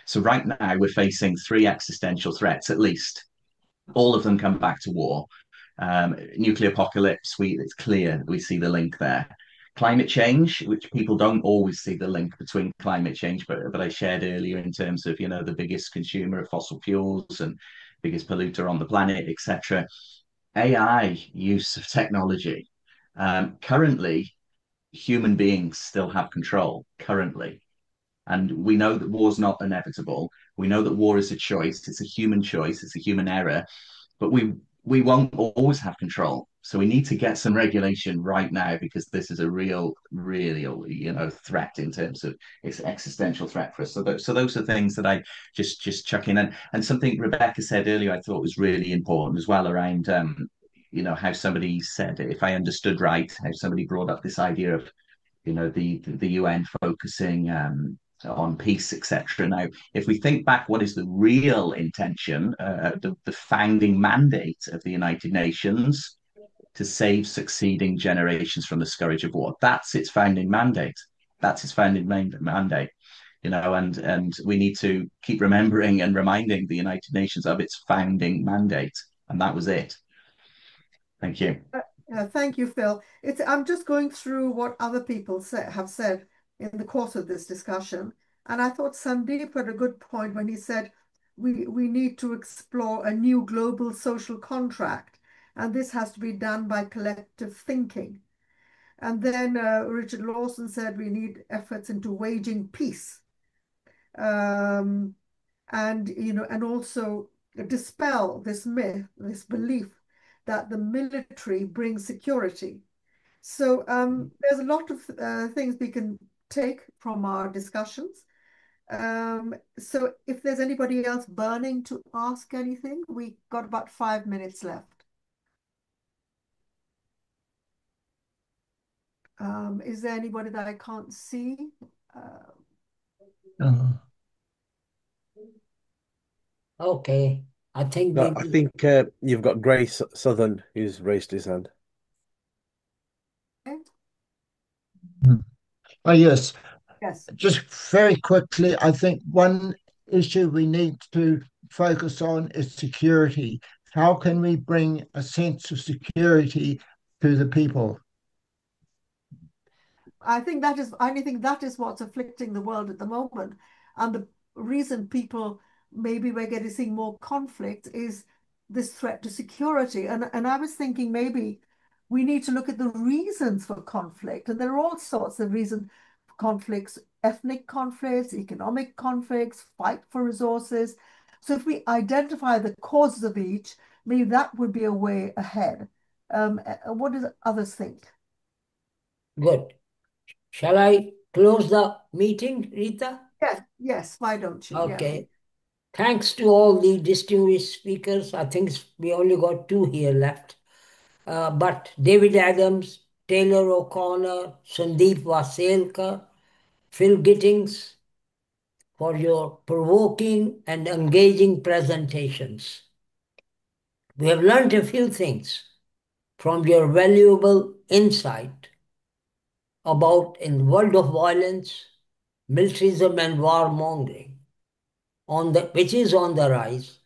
So right now we're facing three existential threats at least. All of them come back to war. Nuclear apocalypse, it's clear we see the link there. Climate change, which people don't always see the link between climate change, but I shared earlier in terms of the biggest consumer of fossil fuels and biggest polluter on the planet, etc. AI use of technology. Currently, human beings still have control currently. And we know that war's not inevitable. We know that war is a choice. It's a human choice. It's a human error. But we won't always have control. So we need to get some regulation right now, because this is a real threat in terms of it's an existential threat for us. So those are things that I just chuck in. And something Rebecca said earlier I thought was really important as well, around how somebody said, if I understood right, how somebody brought up this idea of the UN focusing on peace, etc. Now, if we think back, what is the real intention, the founding mandate of the United Nations? To save succeeding generations from the scourge of war. That's its founding mandate. That's its founding mandate. And we need to keep remembering and reminding the United Nations of its founding mandate. And that was it. Thank you. Thank you, Phil. I'm just going through what other people have said in the course of this discussion. And I thought Sundeep had a good point when he said we need to explore a new global social contract. And this has to be done by collective thinking. And then Richard Lawson said we need efforts into waging peace. And also dispel this myth, this belief that the military brings security. So there's a lot of things we can take from our discussions. So if there's anybody else burning to ask anything, we got about 5 minutes left. Is there anybody that I can't see? Okay, I think you've got Grace Southern who's raised his hand. Okay. Oh, yes. Yes. Just very quickly, I think one issue we need to focus on is security. How can we bring a sense of security to the people? I think that is what's afflicting the world at the moment. And the reason people maybe we're getting seeing more conflict is this threat to security. And I was thinking maybe we need to look at the reasons for conflict. And there are all sorts of reasons for conflicts, ethnic conflicts, economic conflicts, fight for resources. So if we identify the causes of each, maybe that would be a way ahead. What do others think? good. Shall I close the meeting, Rita? Yes, why don't you? Okay. Thanks to all the distinguished speakers. I think we only got two here left. But David Adams, Taylor O'Connor, Sundeep Waslekar, Phil Gittings, for your provoking and engaging presentations. We have learned a few things from your valuable insight about in the world of violence, militarism and warmongering, which is on the rise,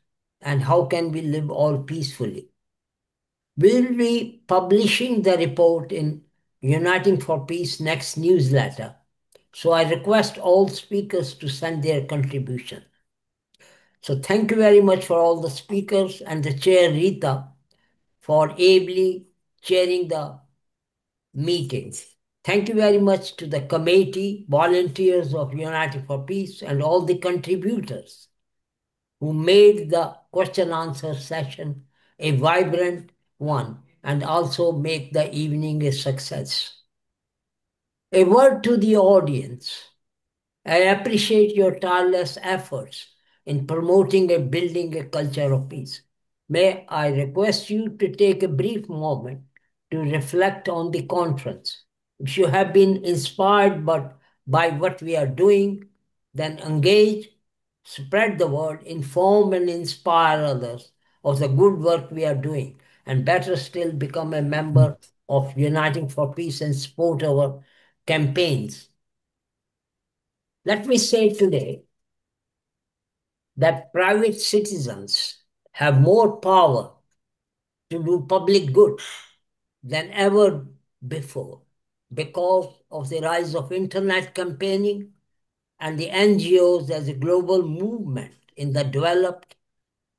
and how can we live all peacefully. We'll be publishing the report in Uniting for Peace next newsletter, so I request all speakers to send their contribution. So thank you very much for all the speakers and the chair Rita for ably chairing the meetings. Thank you very much to the committee, volunteers of Uniting for Peace, and all the contributors who made the question answer session a vibrant one and also make the evening a success. A word to the audience. I appreciate your tireless efforts in promoting and building a culture of peace. May I request you to take a brief moment to reflect on the conference. If you have been inspired by what we are doing, then engage, spread the word, inform and inspire others of the good work we are doing, and better still, become a member of Uniting for Peace and support our campaigns. Let me say today that private citizens have more power to do public good than ever before because of the rise of internet campaigning and the NGOs as a global movement in the developed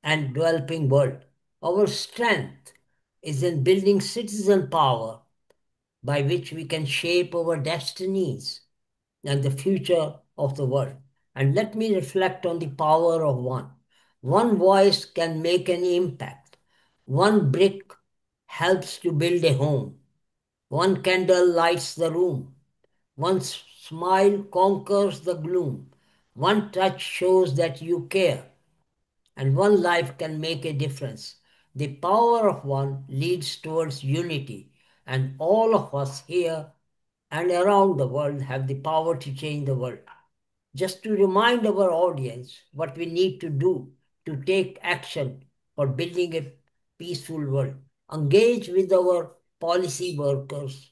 and developing world. Our strength is in building citizen power by which we can shape our destinies and the future of the world. And let me reflect on the power of one. One voice can make an impact. One brick helps to build a home. One candle lights the room. One smile conquers the gloom. One touch shows that you care. And one life can make a difference. The power of one leads towards unity. And all of us here and around the world have the power to change the world. Just to remind our audience what we need to do to take action for building a peaceful world. Engage with our policy workers,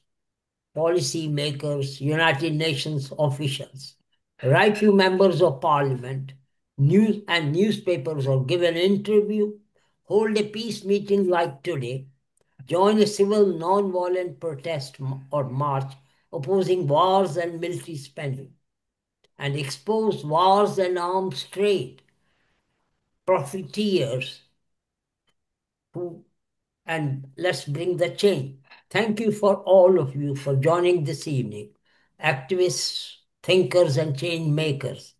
policy makers, United Nations officials, write to members of parliament, news and newspapers, or give an interview, hold a peace meeting like today, join a civil non-violent protest or march opposing wars and military spending, and expose wars and arms trade, profiteers, and let's bring the change. Thank you for all of you for joining this evening, activists, thinkers, and change makers.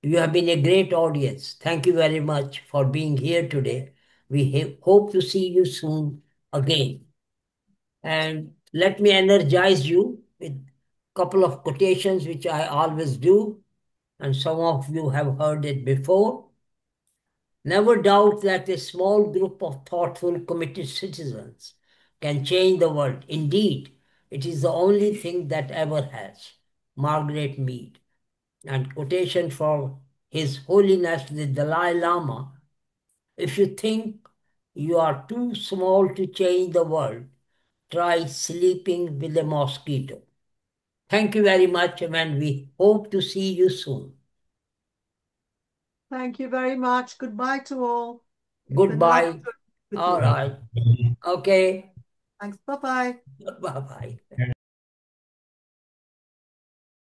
You have been a great audience. Thank you very much for being here today. We hope to see you soon again. And let me energize you with a couple of quotations, which I always do, and some of you have heard it before. Never doubt that a small group of thoughtful, committed citizens can change the world. Indeed, it is the only thing that ever has. Margaret Mead. And quotation for His Holiness the Dalai Lama. If you think you are too small to change the world, try sleeping with a mosquito. Thank you very much, and we hope to see you soon. Thank you very much. Goodbye to all. Goodbye. All right. Okay. Thanks. Bye-bye. Bye-bye.